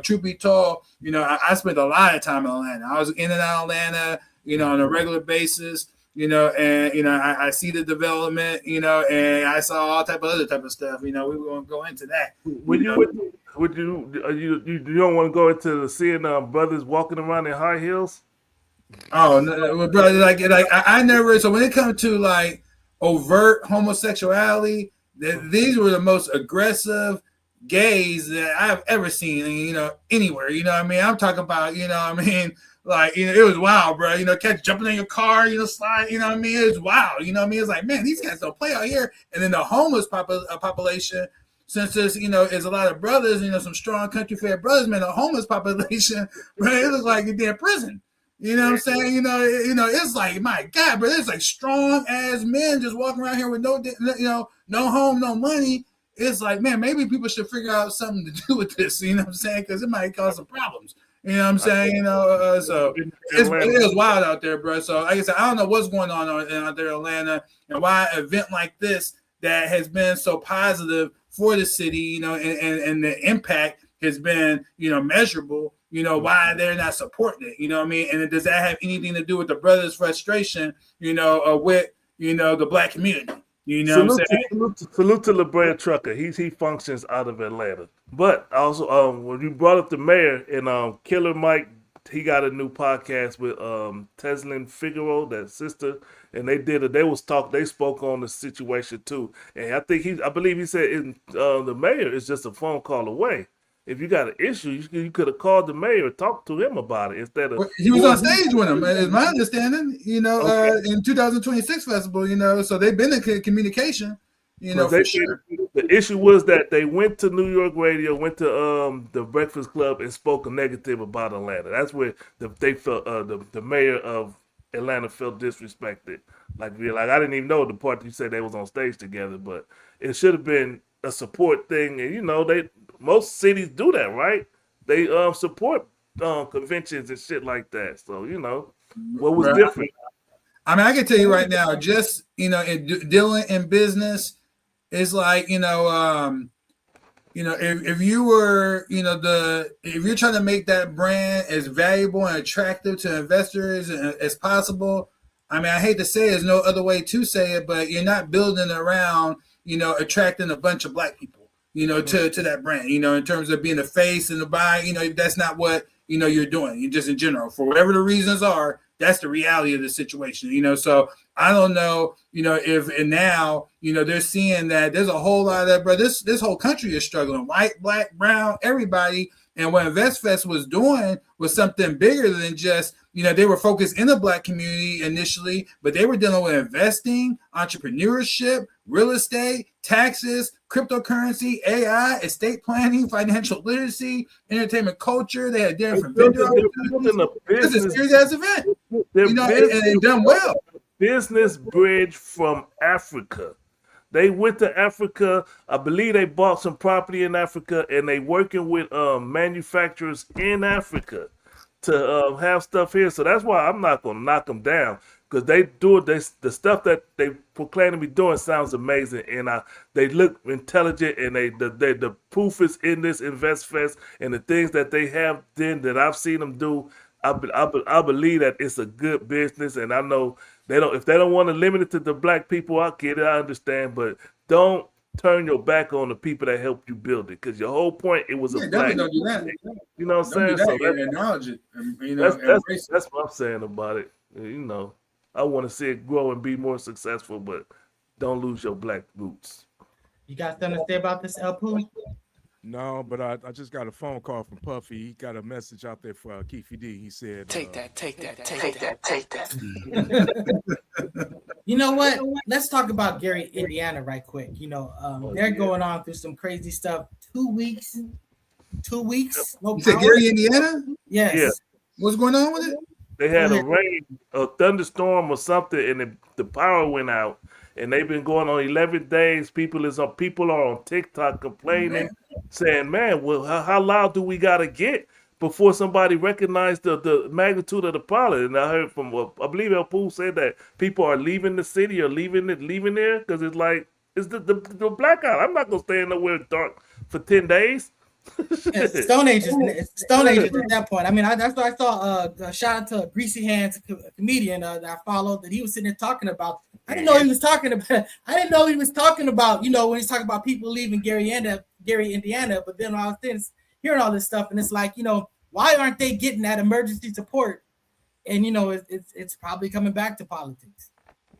truth be told, I spent a lot of time in Atlanta. I was in and out of Atlanta, on a regular basis. I see the development, and I saw all other type of stuff. We won't go into that. You don't want to go into seeing brothers walking around in high heels? Oh no, brother! Like I never. So when it comes to like overt homosexuality, these were the most aggressive gays that I've ever seen. Anywhere. I mean, I'm talking about. Like, it was wild, bro. Catch jumping in your car, slide, it was wild. It's like, man, these guys don't play out here. And then the homeless population, since there's, is a lot of brothers, some strong country fed brothers, man, the homeless population, bro, it looks like they're in prison. You know what I'm saying? It's like, my God, bro, it's like strong ass men just walking around here with no home, no money. It's like, man, maybe people should figure out something to do with this, you know what I'm saying? Because it might cause some problems. You know what I'm saying? So it is wild out there, bro. So like I said, I don't know what's going on out there in Atlanta, and why an event like this that has been so positive for the city, and the impact has been, measurable, why they're not supporting it, what I mean? And does that have anything to do with the brothers' frustration, with, the black community? You know what I'm saying? Salute to LeBron Trucker. He functions out of Atlanta. But also, when you brought up the mayor and Killer Mike, he got a new podcast with Teslin Figaro, that sister, and they spoke on the situation too. And I believe he said the mayor is just a phone call away. If you got an issue, you could have called the mayor and talked to him about it instead of. He was on stage with him, is my understanding. You know, in 2026 festival. You know, so they've been in communication. You know, for sure. The issue was that they went to New York radio, went to the Breakfast Club, and spoke a negative about Atlanta. That's where they felt the mayor of Atlanta felt disrespected. Like I didn't even know the part you said they was on stage together, but it should have been a support thing. And you know, most cities do that, right? They support conventions and shit like that. So you know, what was different? I mean, I can tell you right now, just dealing in business. It's like, if you were, if you're trying to make that brand as valuable and attractive to investors as possible, I mean, I hate to say it, there's no other way to say it, but you're not building around, attracting a bunch of black people, to that brand, in terms of being a face and a buy, that's not what, you're doing. You just in general, for whatever the reasons are, that's the reality of the situation, so I don't know, if and now, they're seeing that there's a whole lot of that, but this whole country is struggling, white, black, brown, everybody. And what InvestFest was doing was something bigger than just, they were focused in the black community initially, but they were dealing with investing, entrepreneurship, real estate, taxes, cryptocurrency, AI, estate planning, financial literacy, entertainment culture. They had different vendor opportunities. It's a serious ass event, and done well. Business bridge from Africa. They went to Africa. I believe they bought some property in Africa, and they working with manufacturers in Africa to have stuff here. So that's why I'm not going to knock them down, because they do this. The stuff that they proclaim to be doing sounds amazing, and they look intelligent, and the proof is in this InvestFest and the things that they have done that I've seen them do. I believe that it's a good business, and I know if they don't want to limit it to the black people, I get it, I understand, but don't turn your back on the people that helped you build it, because your whole point, it was a black. Don't do that. You know what I'm saying? So acknowledge it. That's what I'm saying about it. I want to see it grow and be more successful, but don't lose your black roots. You got something to say about this, El Poo? No, but I just got a phone call from Puffy. He got a message out there for Keefe D. He said, take that. You know what? Let's talk about Gary, Indiana, right quick. They're going on through some crazy stuff. 2 weeks. No you said Gary, Indiana? Yes. Yeah. What's going on with it? They had a thunderstorm or something, and the power went out. And they've been going on 11 days. People are on TikTok complaining, saying, "Man, well, how loud do we gotta get before somebody recognized the magnitude of the problem?" And I heard from, I believe El Poo said that people are leaving the city or leaving there because it's like it's the blackout. I'm not gonna stay nowhere dark for 10 days. Stone Age is at that point. I mean, that's what I saw. Shout out to Greasy Hands, a comedian that I followed, that he was sitting there talking about. I didn't know he was talking about. When he's talking about people leaving Gary, Indiana. But then I was hearing all this stuff, and it's like, why aren't they getting that emergency support? And it's probably coming back to politics.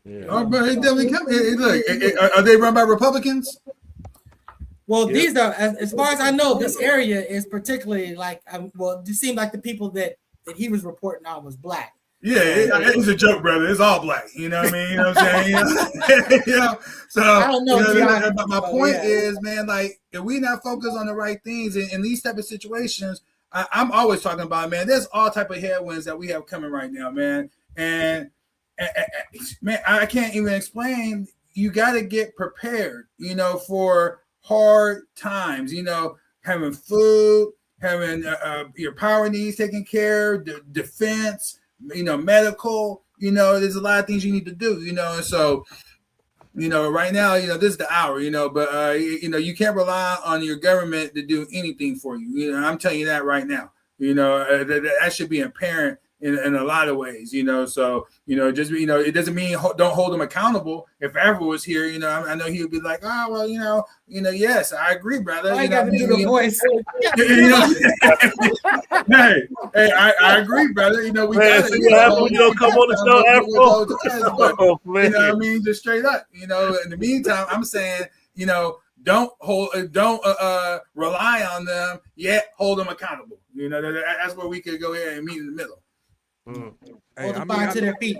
Yeah. Oh, but it definitely coming. Look, are they run by Republicans? Well, these are, as far as I know, this area is particularly like, it seemed like the people that he was reporting on was black. Yeah, it's a joke, brother. It's all black. You know what I mean? You know what I'm saying? So I don't know. My point is, man, like, if we not focus on the right things in these type of situations, I'm always talking about, man, there's all type of headwinds that we have coming right now, man. And man, I can't even explain. You got to get prepared, for hard times, having food, having your power needs taken care of, defense, medical, there's a lot of things you need to do, and so, right now, this is the hour, but, you can't rely on your government to do anything for you. I'm telling you that right now, that should be apparent in a lot of ways, So, just, it doesn't mean don't hold him accountable. If Avril was here, I know he would be like, oh, well, yes, I agree, brother. I got to do the voice. Hey, I agree, brother. We got to come on the show, Afro. Just straight up. In the meantime, I'm saying, don't rely on them, yet hold them accountable. That's where we could go ahead and meet in the middle. Hold them to their feet.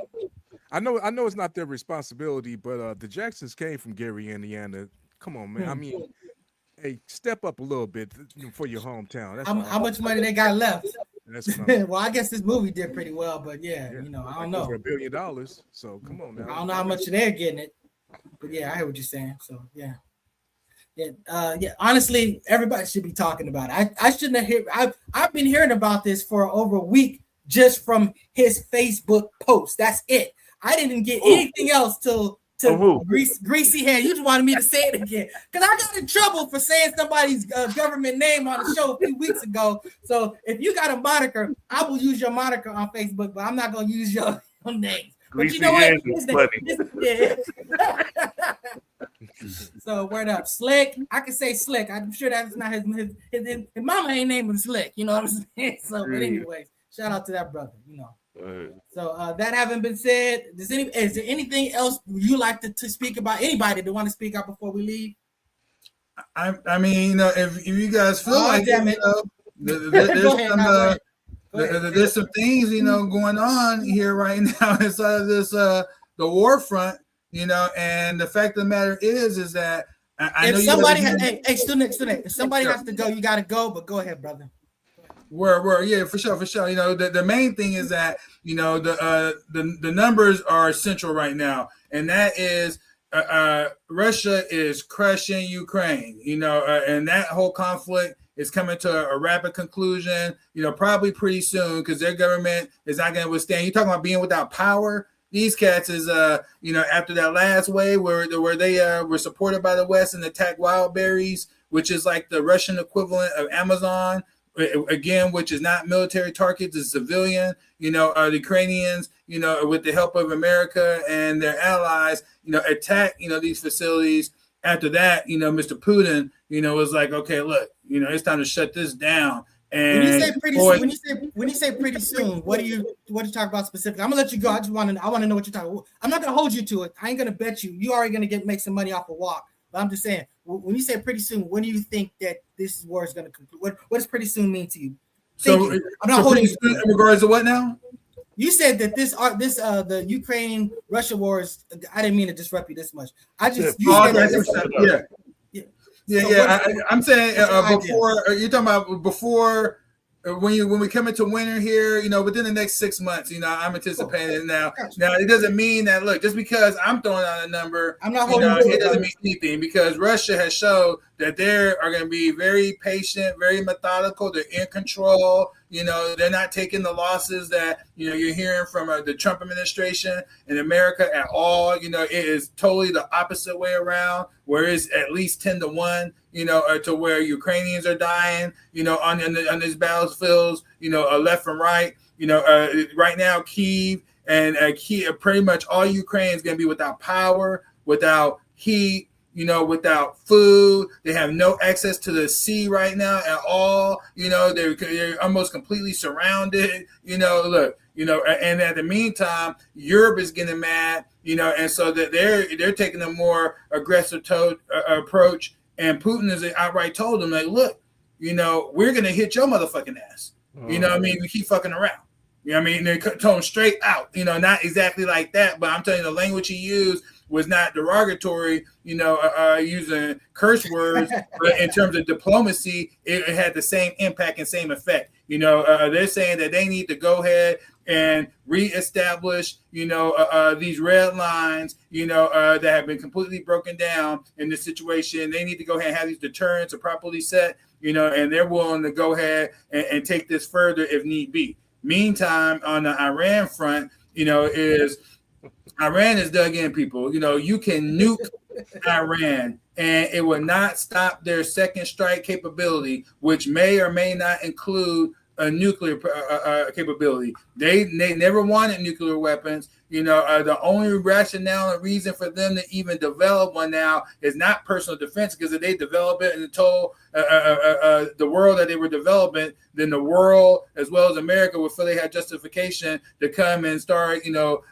I know it's not their responsibility, but the Jacksons came from Gary, Indiana. Come on, man. I mean, hey, step up a little bit for your hometown. That's how much money they got left? That's well, I guess this movie did pretty well, but I don't know. Over $1 billion. So come on now. I don't know how much they're getting it, but I hear what you're saying. So yeah. Honestly, everybody should be talking about it. I shouldn't have I've been hearing about this for over a week just from his Facebook post. That's it. I didn't get anything else till greasy hand. You just wanted me to say it again because I got in trouble for saying somebody's government name on the show a few weeks ago. So if you got a moniker, I will use your moniker on Facebook, but I'm not going to use your name. But you know what? So word up, Slick. I can say Slick. I'm sure that's not his mama ain't named him Slick. You know what I'm saying? So, but anyways, shout out to that brother. So that having been said, is there anything else you like to speak about? Anybody that want to speak out before we leave? I mean, if you guys feel like it, there's some things going on here right now inside of this the war front. And the fact of the matter is that I know somebody student, if somebody has to go, you got to go. But go ahead, brother. Yeah, for sure. The main thing is that the numbers are central right now, and that is Russia is crushing Ukraine. And that whole conflict is coming to a rapid conclusion. Probably pretty soon because their government is not going to withstand. You're talking about being without power. These cats is, after that last wave where they were supported by the West and attacked Wildberries, which is like the Russian equivalent of Amazon, again, which is not military targets, it's civilian. The Ukrainians, with the help of America and their allies, attack, these facilities. After that, Mr. Putin, was like, okay, look, it's time to shut this down. And when you say pretty soon, what do you talk about specifically? I'm gonna let you go. I want to know what you're talking about. I'm not gonna hold you to it. I ain't gonna bet you. You already gonna make some money off a walk. But I'm just saying, when you say pretty soon, when do you think that this war is gonna conclude? What does pretty soon mean to you? I'm not holding you in regards to what now? You said that the Ukraine Russia war is. I didn't mean to disrupt you this much. I'm saying before you're talking about before when we come into winter here, within the next 6 months, I'm anticipating it now. Now it doesn't mean that just because I'm throwing out a number, I'm not holding it doesn't mean anything because Russia has showed that they are going to be very patient, very methodical. They're in control. They're not taking the losses that you're hearing from the Trump administration in America at all. It is totally the opposite way around, where it's at least 10-1. To where Ukrainians are dying. On these battlefields. Left and right. Right now, Kyiv and pretty much all Ukraine is going to be without power, without heat. Without food. They have no access to the sea right now at all. They're almost completely surrounded. Look, and at the meantime, Europe is getting mad, and so that they're taking a more aggressive approach. And Putin has outright told them, like, look, we're going to hit your motherfucking ass. We keep fucking around. They told him straight out, not exactly like that, but I'm telling you the language he used was not derogatory, using curse words, but in terms of diplomacy, it had the same impact and same effect. They're saying that they need to go ahead and reestablish, these red lines, that have been completely broken down in this situation. They need to go ahead and have these deterrents properly set, and they're willing to go ahead and take this further if need be. Meantime, on the Iran front, Iran is dug in, people. You can nuke Iran and it will not stop their second strike capability, which may or may not include a nuclear capability. They never wanted nuclear weapons. The only rationale and reason for them to even develop one now is not personal defense, because if they develop it and told the world that they were developing, then the world as well as America would feel they had justification to come and start,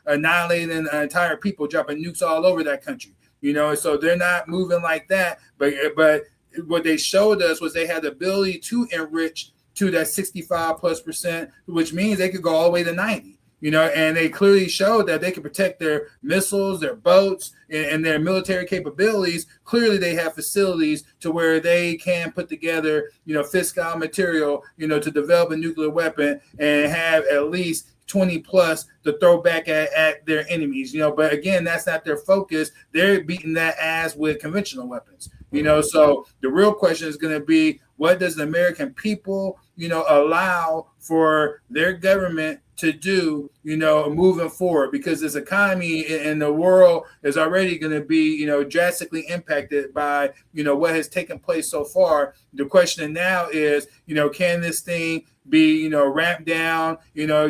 annihilating an entire people, dropping nukes all over that country. So they're not moving like that. But what they showed us was they had the ability to enrich to that 65+%, which means they could go all the way to 90. And they clearly showed that they could protect their missiles, their boats, and their military capabilities. Clearly, they have facilities to where they can put together, fiscal material, to develop a nuclear weapon and have at least 20 plus to throw back at their enemies. But again, that's not their focus. They're beating that ass with conventional weapons. So the real question is going to be, what does the American people, allow for their government to do, moving forward? Because this economy in the world is already going to be, drastically impacted by, what has taken place so far. The question now is, can this thing be, ramped down?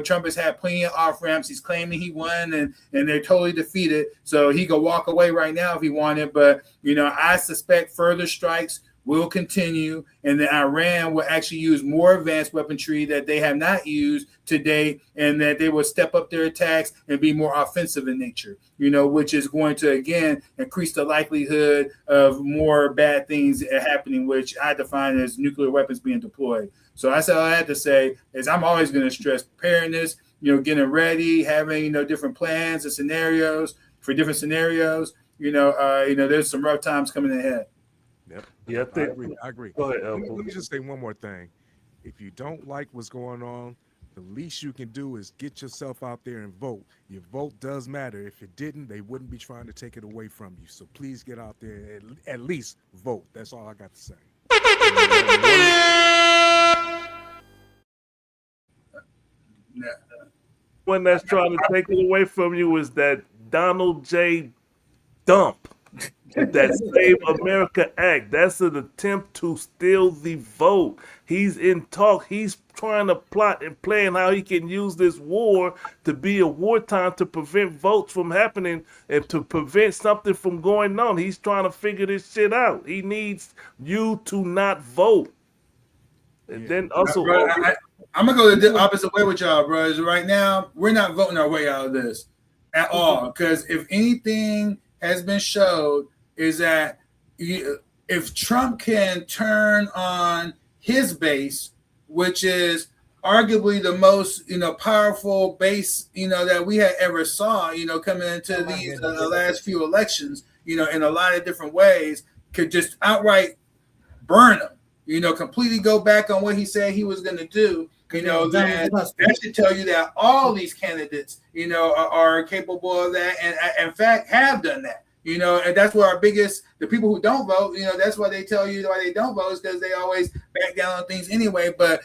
Trump has had plenty of off ramps. He's claiming he won and they're totally defeated. So he could walk away right now if he wanted. But, I suspect further strikes will continue, and that Iran will actually use more advanced weaponry that they have not used to date, and that they will step up their attacks and be more offensive in nature, which is going to, again, increase the likelihood of more bad things happening, which I define as nuclear weapons being deployed. So that's all I had to say. Is I'm always going to stress preparedness, getting ready, having, different plans and scenarios for different scenarios. There's some rough times coming ahead. Yep. Yeah, I agree. Go ahead, Let me just say one more thing. If you don't like what's going on, the least you can do is get yourself out there and vote. Your vote does matter. If it didn't, they wouldn't be trying to take it away from you. So please get out there and at least vote. That's all I got to say. One that's trying to take it away from you is that Donald J. Dump. That Save America Act. That's an attempt to steal the vote. He's in talk. He's trying to plot and plan how he can use this war to be a wartime to prevent votes from happening and to prevent something from going on. He's trying to figure this shit out. He needs you to not vote. And then also, I'm gonna go the opposite way with y'all, bros. Right now, we're not voting our way out of this at all. Because if anything has been showed, is that if Trump can turn on his base, which is arguably the most powerful base that we had ever saw, coming into these the last few elections, in a lot of different ways, could just outright burn him, completely go back on what he said he was going to do. Then that should tell you that all these candidates, are capable of that, and in fact have done that. And that's where the people who don't vote, that's why they tell you why they don't vote, is because they always back down on things anyway. But,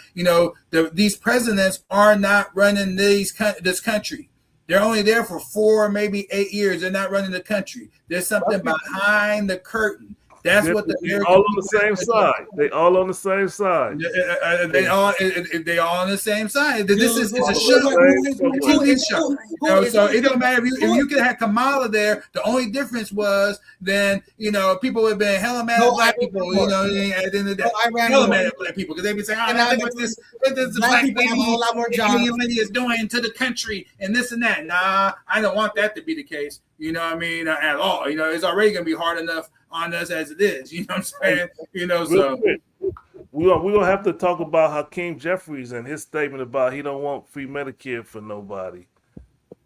these presidents are not running this country. They're only there for 4, maybe 8 years. They're not running the country. There's something behind the curtain. That's what they all on the same side. They all on the same side. They all on the same side. This is a show, a TV show. So it don't matter if you could have Kamala there. The only difference was then people would have been hella mad at black people. At the end of the day, hella mad at black people because they'd be saying, what this black people have a whole lot more jobs is doing to the country and this and that. Nah, I don't want that to be the case. At all. It's already gonna be hard enough on us as it is. You know what I'm saying? So we're gonna have to talk about Hakeem Jeffries and his statement about he don't want free Medicare for nobody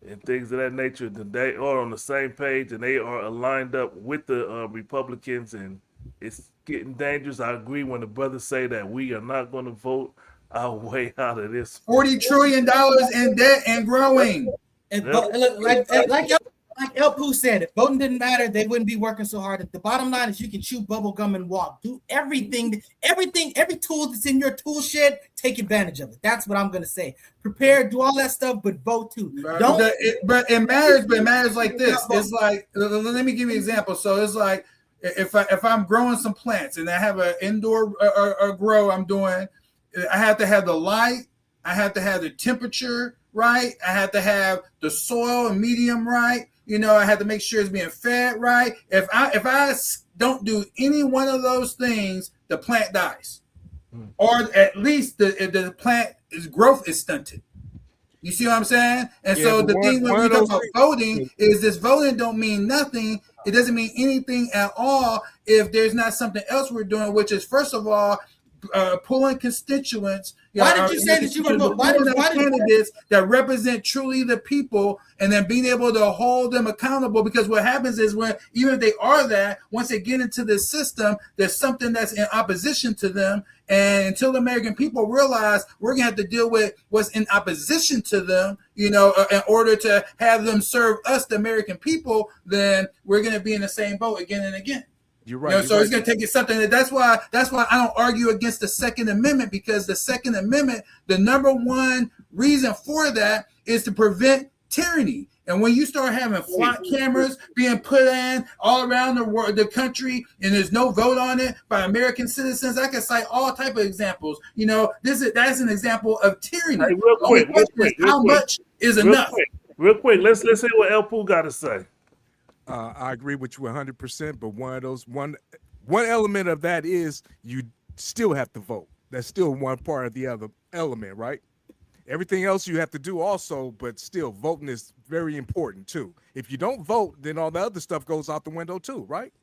and things of that nature. That they are on the same page and they are aligned up with the Republicans, and it's getting dangerous. I agree when the brothers say that we are not going to vote our way out of this. $40 trillion in debt and growing. And like El Pooh said, if voting didn't matter, they wouldn't be working so hard. The bottom line is you can chew bubble gum and walk. Do everything, every tool that's in your tool shed, take advantage of it. That's what I'm gonna say. Prepare, do all that stuff, but vote too. But it matters. But it matters like this. It's like, let me give you an example. So it's like if I'm growing some plants and I have an indoor grow I'm doing, I have to have the light I have to have the temperature right. I have to have the soil and medium right. I have to make sure it's being fed right. If I don't do any one of those things, the plant dies, or at least the plant growth is stunted. You see what I'm saying? And so the thing when we talk about voting is this voting don't mean nothing. It doesn't mean anything at all if there's not something else we're doing, which is first of all pulling constituents. Why did you say that you were voting? Why did candidates that represent truly the people, and then being able to hold them accountable? Because what happens is when even if they are that, once they get into this system, there's something that's in opposition to them. And until the American people realize we're gonna have to deal with what's in opposition to them, in order to have them serve us, the American people, then we're gonna be in the same boat again and again. You're right. So it's going to take it something. That's why I don't argue against the Second Amendment, because the Second Amendment, the number one reason for that is to prevent tyranny. And when you start having flock cameras being put in all around the country, and there's no vote on it by American citizens, I can cite all type of examples. That's an example of tyranny. Hey, real quick, how much is enough? Real quick, let's hear what El Poo got to say. I agree with you 100%, but one element of that is you still have to vote. That's still one part of the other element, right? Everything else you have to do also, but still voting is very important too. If you don't vote, then all the other stuff goes out the window too, right?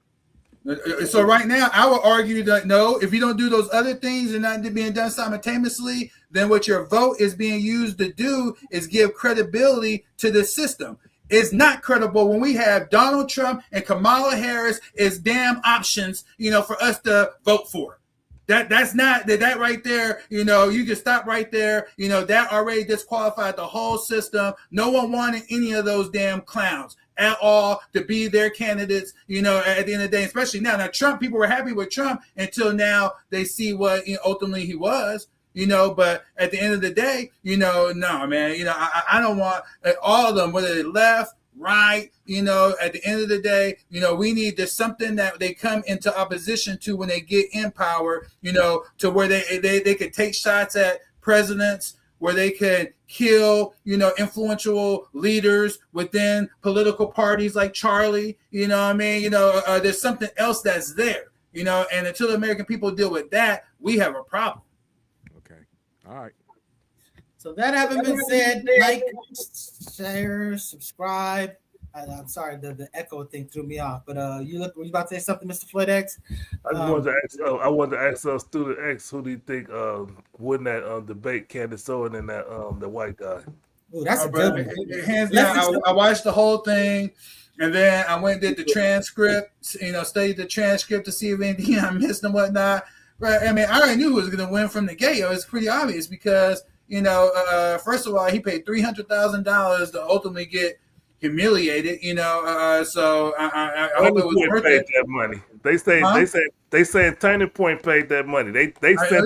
So right now, I would argue that no, if you don't do those other things and not being done simultaneously, then what your vote is being used to do is give credibility to the system. It's not credible when we have Donald Trump and Kamala Harris as damn options, for us to vote for. That's not that right there. You can stop right there. That already disqualified the whole system. No one wanted any of those damn clowns at all to be their candidates. At the end of the day, especially now. Now Trump, people were happy with Trump until now they see what ultimately he was. But at the end of the day, no, man, I don't want all of them, whether they're left, right, at the end of the day, we need there's something that they come into opposition to when they get in power, to where they could take shots at presidents, where they could kill, influential leaders within political parties like Charlie, there's something else that's there, and until the American people deal with that, we have a problem. All right. So that having been said, like, share, subscribe. I'm sorry, the echo thing threw me off. But were you about to say something, Mr. Floyd X? I wanted to ask Student X, who do you think won that debate, Candace Owen and that the white guy? Oh, that's a good one. Hands down, I watched the whole thing. And then I went and did the transcript, studied the transcript to see if anything I missed and whatnot. Right. I mean, I already knew who was going to win from the get. It was pretty obvious because, first of all, he paid $300,000 to ultimately get humiliated. So I hope it was worth it. That money. They say Turning Point paid that money. They said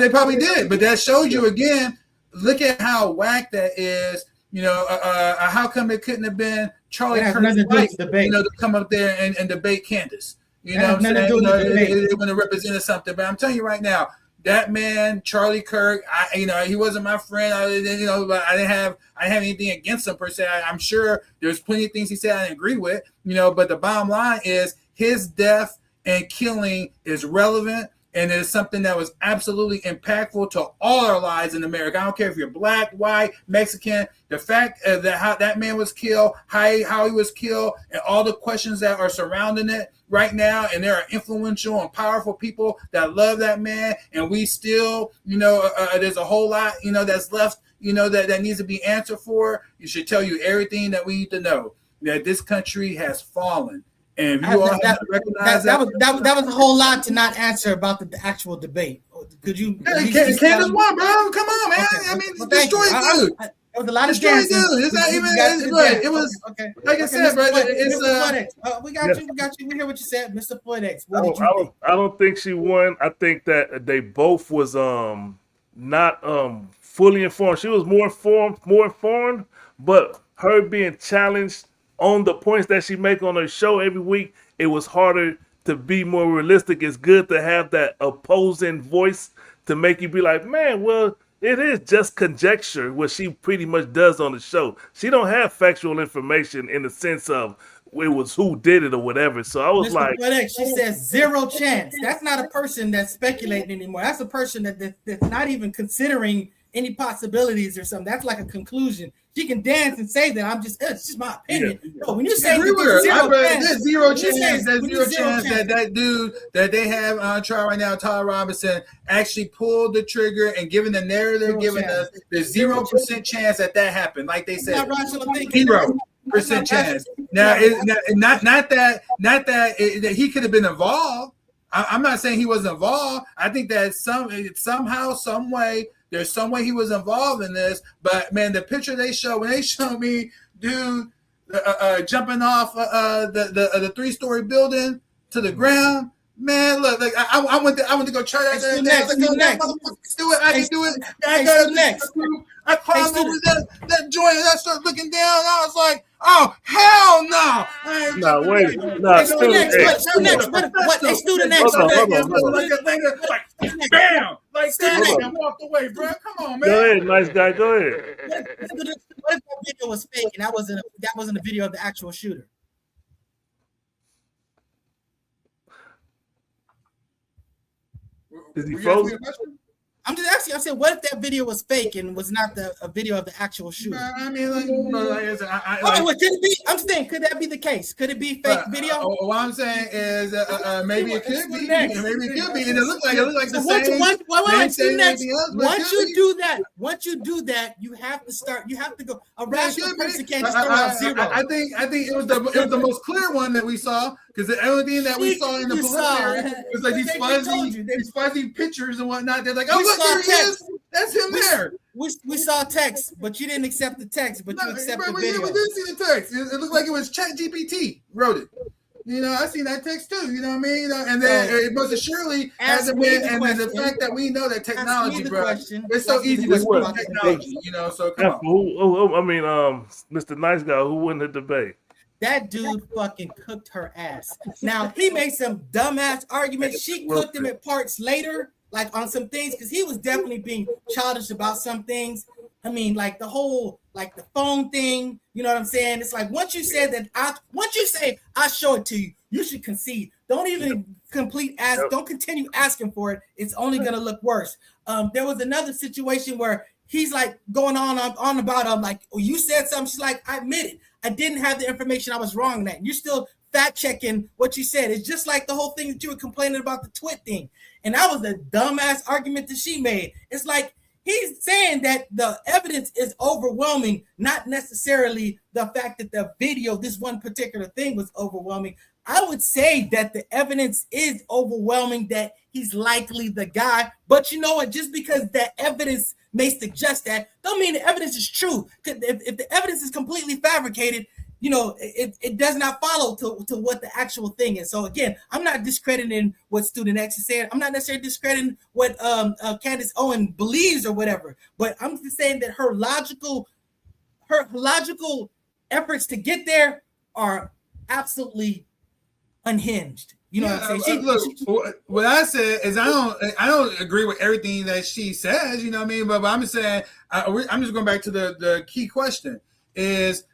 they probably did, but that shows you again. Look at how whack that is. How come it couldn't have been Charlie Kirk's wife, to come up there and debate Candace? What I'm saying? It would have represented something. But I'm telling you right now, that man, Charlie Kirk, he wasn't my friend. But I didn't have anything against him per se. I'm sure there's plenty of things he said I didn't agree with. But the bottom line is his death and killing is relevant. And it's something that was absolutely impactful to all our lives in America. I don't care if you're black, white, Mexican. The fact that how that man was killed, how he was killed, and all the questions that are surrounding it right now. And there are influential and powerful people that love that man. And we still, there's a whole lot, that's left, that needs to be answered for. You should tell you everything that we need to know, that this country has fallen. And you all have to recognize that was a whole lot to not answer about the actual debate. Could you? Candace won, bro. Come on, man. Okay. I mean, destroy dude. It was a lot of dancing. It's not even. It was okay. Like I said, bro. We got you. We hear what you said, Mr. Floyd X. What did you think? I don't think she won. I think that they both was not fully informed. She was more informed, but her being challenged on the points that she make on her show every week, it was harder to be more realistic. It's good to have that opposing voice to make you be like, man, well, It is just conjecture, what she pretty much does on the show. She don't have factual information in the sense of it was who did it or whatever. So I was Mr. like, Pleads, she says 0 chance. That's not a person that's speculating anymore. That's a person that's not even considering any possibilities or something. That's like a conclusion. She can dance and say that it's just my opinion. Yeah. But when you say there's zero chance that dude that they have trial right now, Todd Robinson, actually pulled the trigger and given the narrative, giving us the 0% chance that happened. Like they said, 0% chance. Now, not that he could have been involved. I'm not saying he wasn't involved. I think that somehow, some way, there's some way he was involved in this. But man, the picture they show when they show me dude jumping off the 3-story building to the ground. Man, look, like I went to go try that. Do it. I can do it. I climbed over that joint and I started looking down. I was like, oh hell no! No, wait, no. What? Let's do the next one. Like bam, like that, and walked away, bro. Come on, man. Go ahead, nice guy. Go ahead. What if that video was fake and that wasn't a video of the actual shooter? Is he frozen? I'm just asking. I said, what if that video was fake and was not a video of the actual shooter? I mean, could it be? I'm saying, could that be the case? Could it be fake video? What I'm saying is, maybe it could be. Maybe it could be. And it looked like the same. Once you do that, you have to start. You have to go. A rational person can't start off 0. I think it was the most clear one that we saw, because the only thing that we saw in the preliminary was like these fuzzy pictures and whatnot. They're like, oh, look, there he is. That's him there. We saw text, but you didn't accept the text, but you accepted the video. We did see the text. It looked like it was ChatGPT wrote it. I seen that text too. You know what I mean? And then it most surely hasn't been. And then the fact that we know that technology, bro, it's so easy to screw technology. So come on. I mean, Mr. Nice Guy, who won the debate? That dude fucking cooked her ass. Now he made some dumbass arguments. She cooked him at parts later, like on some things, because he was definitely being childish about some things. I mean, like the whole, like the phone thing. You know what I'm saying? It's like once you say I show it to you, you should concede. Don't even don't continue asking for it. It's only gonna look worse. There was another situation where he's like going on about like, oh, you said something. She's like, I admit it. I didn't have the information. I was wrong in that. You're still fact checking what you said. It's just like the whole thing that you were complaining about the twit thing. And that was a dumbass argument that she made. It's like he's saying that the evidence is overwhelming, not necessarily the fact that the video, this one particular thing, was overwhelming. I would say that the evidence is overwhelming that he's likely the guy. But you know what? Just because that evidence may suggest that, don't mean the evidence is true. If the evidence is completely fabricated, it does not follow to what the actual thing is. So again, I'm not discrediting what Student X is saying. I'm not necessarily discrediting what Candace Owen believes or whatever. But I'm just saying that her logical efforts to get there are absolutely unhinged. You know what I'm saying? What I said is I don't agree with everything that she says. You know what I mean? But I'm just saying I'm just going back to the key question is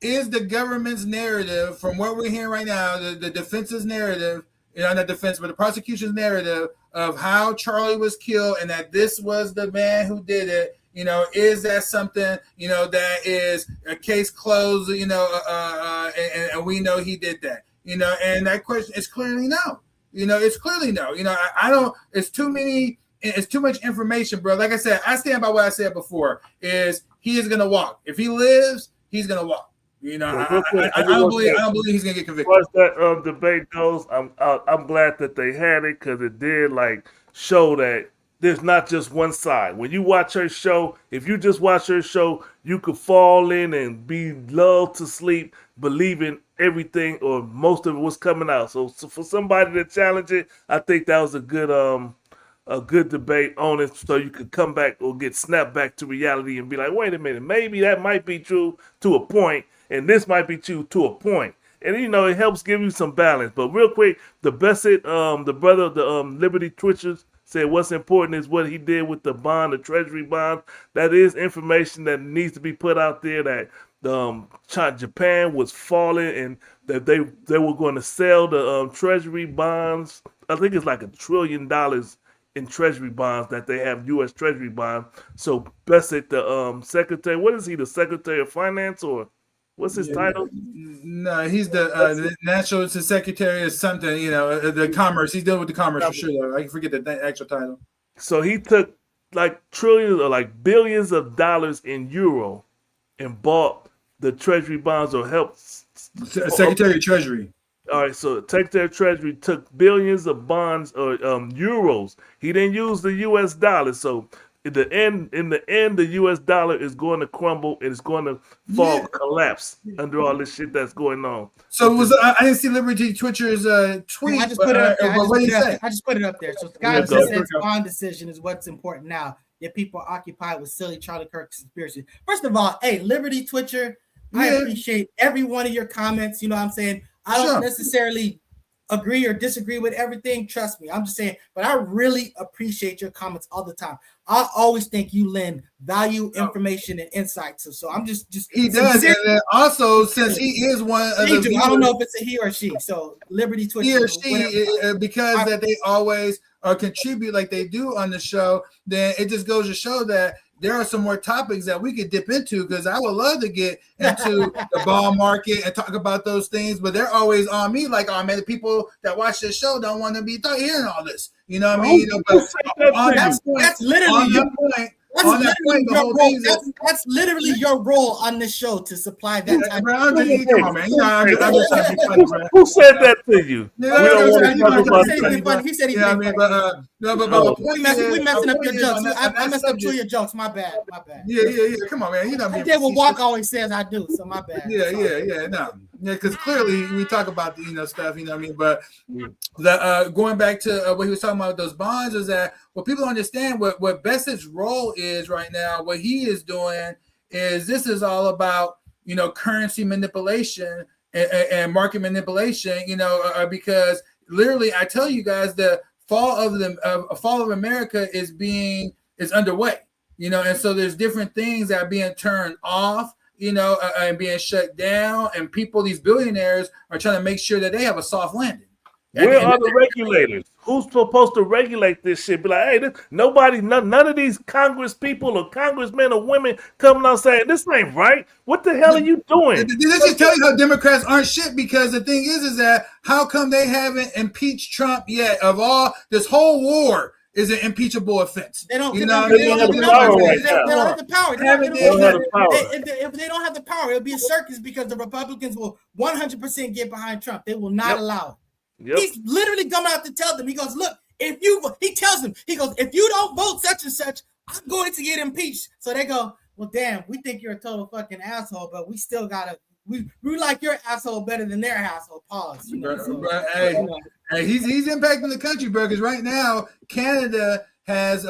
is the government's narrative, from what we're hearing right now, the defense's narrative, not defense, but the prosecution's narrative of how Charlie was killed and that this was the man who did it. Is that something, that is a case closed, and we know he did that, and that question is clearly no. It's clearly no. I don't, it's too much information, bro. Like I said, I stand by what I said before, is he is going to walk. If he lives, he's going to walk. I don't believe he's going to get convicted. As that debate goes, I'm glad that they had it, because it did show that there's not just one side. When you watch her show, if you just watch her show, you could fall in and be lulled to sleep, believing everything or most of it was coming out. So for somebody to challenge it, I think that was a good debate on it, so you could come back or get snapped back to reality and be like, wait a minute, maybe that might be true to a point, and this might be true to a point. And it helps give you some balance. But real quick, the Besset, the brother of the Liberty Twitchers, said what's important is what he did with the bond, the treasury bond. That is information that needs to be put out there, that Japan was falling and that they were going to sell the treasury bonds. I think it's like $1 trillion in treasury bonds that they have, U.S. treasury bonds. So Bessett, the secretary, what is he, the Secretary of Finance, or what's his title? No, he's the National Secretary of something, the Commerce. He's dealing with the Commerce for sure, though. I can forget the actual title. So he took like trillions or like billions of dollars in euro and bought the treasury bonds, or helped. Secretary of Treasury. All right, so Secretary of Treasury took billions of bonds or euros. He didn't use the U.S. dollar. So in the end, the U.S. dollar is going to crumble and it's going to fall, collapse under all this shit that's going on. So I didn't see Liberty Twitcher's tweet. I just put it up there. What did he say? I just put it up there. So the guy says bond decision is what's important now. Yet people are occupied with silly Charlie Kirk conspiracy. First of all, hey, Liberty Twitcher, I appreciate every one of your comments. You know what I'm saying? I don't necessarily agree or disagree with everything. Trust me. I'm just saying, but I really appreciate your comments all the time. I always think you lend value, information, and insight to. So I'm just he does. And then also, since he is one of the, I don't know if it's a he or she. So Liberty Twitcher, he or she, because that they always contribute like they do on the show, then it just goes to show that there are some more topics that we could dip into, because I would love to get into the bond market and talk about those things, but they're always on me like, oh man, the people that watch this show don't want to be hearing all this. You know what I mean? That's literally that's literally your role on this show, to supply that type of. Who said that to you? He said he's we messing up your jokes. I messed up 2 of your jokes. My bad. Yeah. Come on, man. I did what Walk always says I do, so my bad. Yeah, because clearly we talk about the stuff, you know what I mean. But the going back to what he was talking about with those bonds is that what people understand what Bessett's role is right now. What he is doing is this is all about currency manipulation and market manipulation. Because literally, I tell you guys, the fall of America is underway. And so there's different things that are being turned off, and being shut down, and these billionaires are trying to make sure that they have a soft landing. Where are the regulators? Who's supposed to regulate this shit? Be like, hey, none of these Congress people or congressmen or women coming out saying this ain't right. What the hell are you doing? Did this just tell you how Democrats aren't shit? Because the thing is that how come they haven't impeached Trump yet? Of all this whole war is an impeachable offense. They don't have the power. If they don't have the power, it'll be a circus, because the Republicans will 100% get behind Trump. They will not allow it. He's literally coming out to tell them. He goes, look, if you don't vote such and such, I'm going to get impeached. So they go, well, damn, we think you're a total fucking asshole, but we still gotta we like your asshole better than their asshole. Pause. Hey, he's impacting the country, bro. Because right now Canada has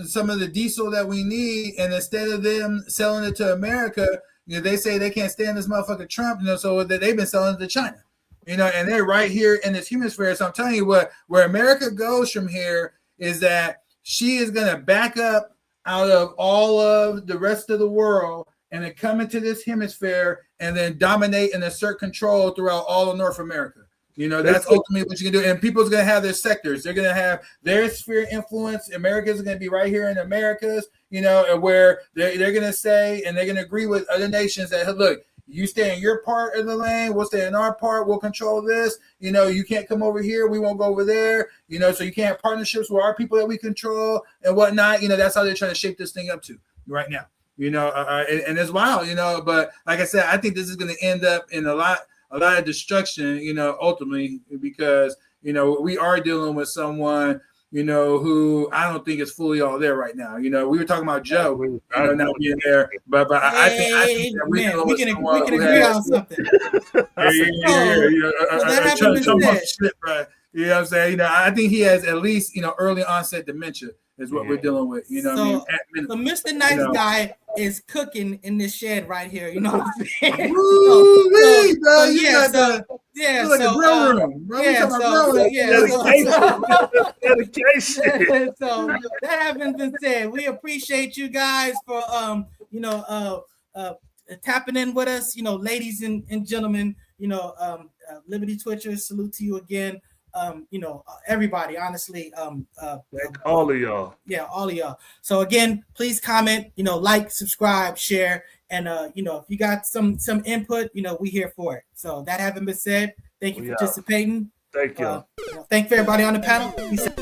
some of the diesel that we need, and instead of them selling it to America, they say they can't stand this motherfucker Trump. So that they've been selling it to China. And they're right here in this hemisphere. So I'm telling you where America goes from here is that she is going to back up out of all of the rest of the world and then come into this hemisphere and then dominate and assert control throughout all of North America. That's ultimately what you can do. And people's going to have their sectors. They're going to have their sphere of influence. America's going to be right here in Americas, where they're going to say, and they're going to agree with other nations that, look, you stay in your part of the lane, we'll stay in our part, we'll control this. You can't come over here, we won't go over there. So you can't have partnerships with our people that we control and whatnot. That's how they're trying to shape this thing up to right now. And it's wild, but like I said, I think this is going to end up in a lot of destruction, ultimately, because, we are dealing with someone, who I don't think is fully all there right now. We were talking about Joe, not being there, but I think that we can agree on something. You know what I'm saying? You know, I think he has at least, you know, early onset dementia is what we're dealing with. You know what I mean? So Mr. Nice Guy is cooking in this shed right here. You know what I'm saying? Dedication. So that having been said, we appreciate you guys for tapping in with us, you know, ladies and gentlemen, you know, Liberty Twitchers, salute to you again. You know, everybody, honestly, all of y'all. Yeah, all of y'all. So again, please comment, you know, like, subscribe, share, and you know, if you got some input, you know, we here for it. So that having been said, thank you for participating. Thank you. Thank you everybody on the panel. Peace out.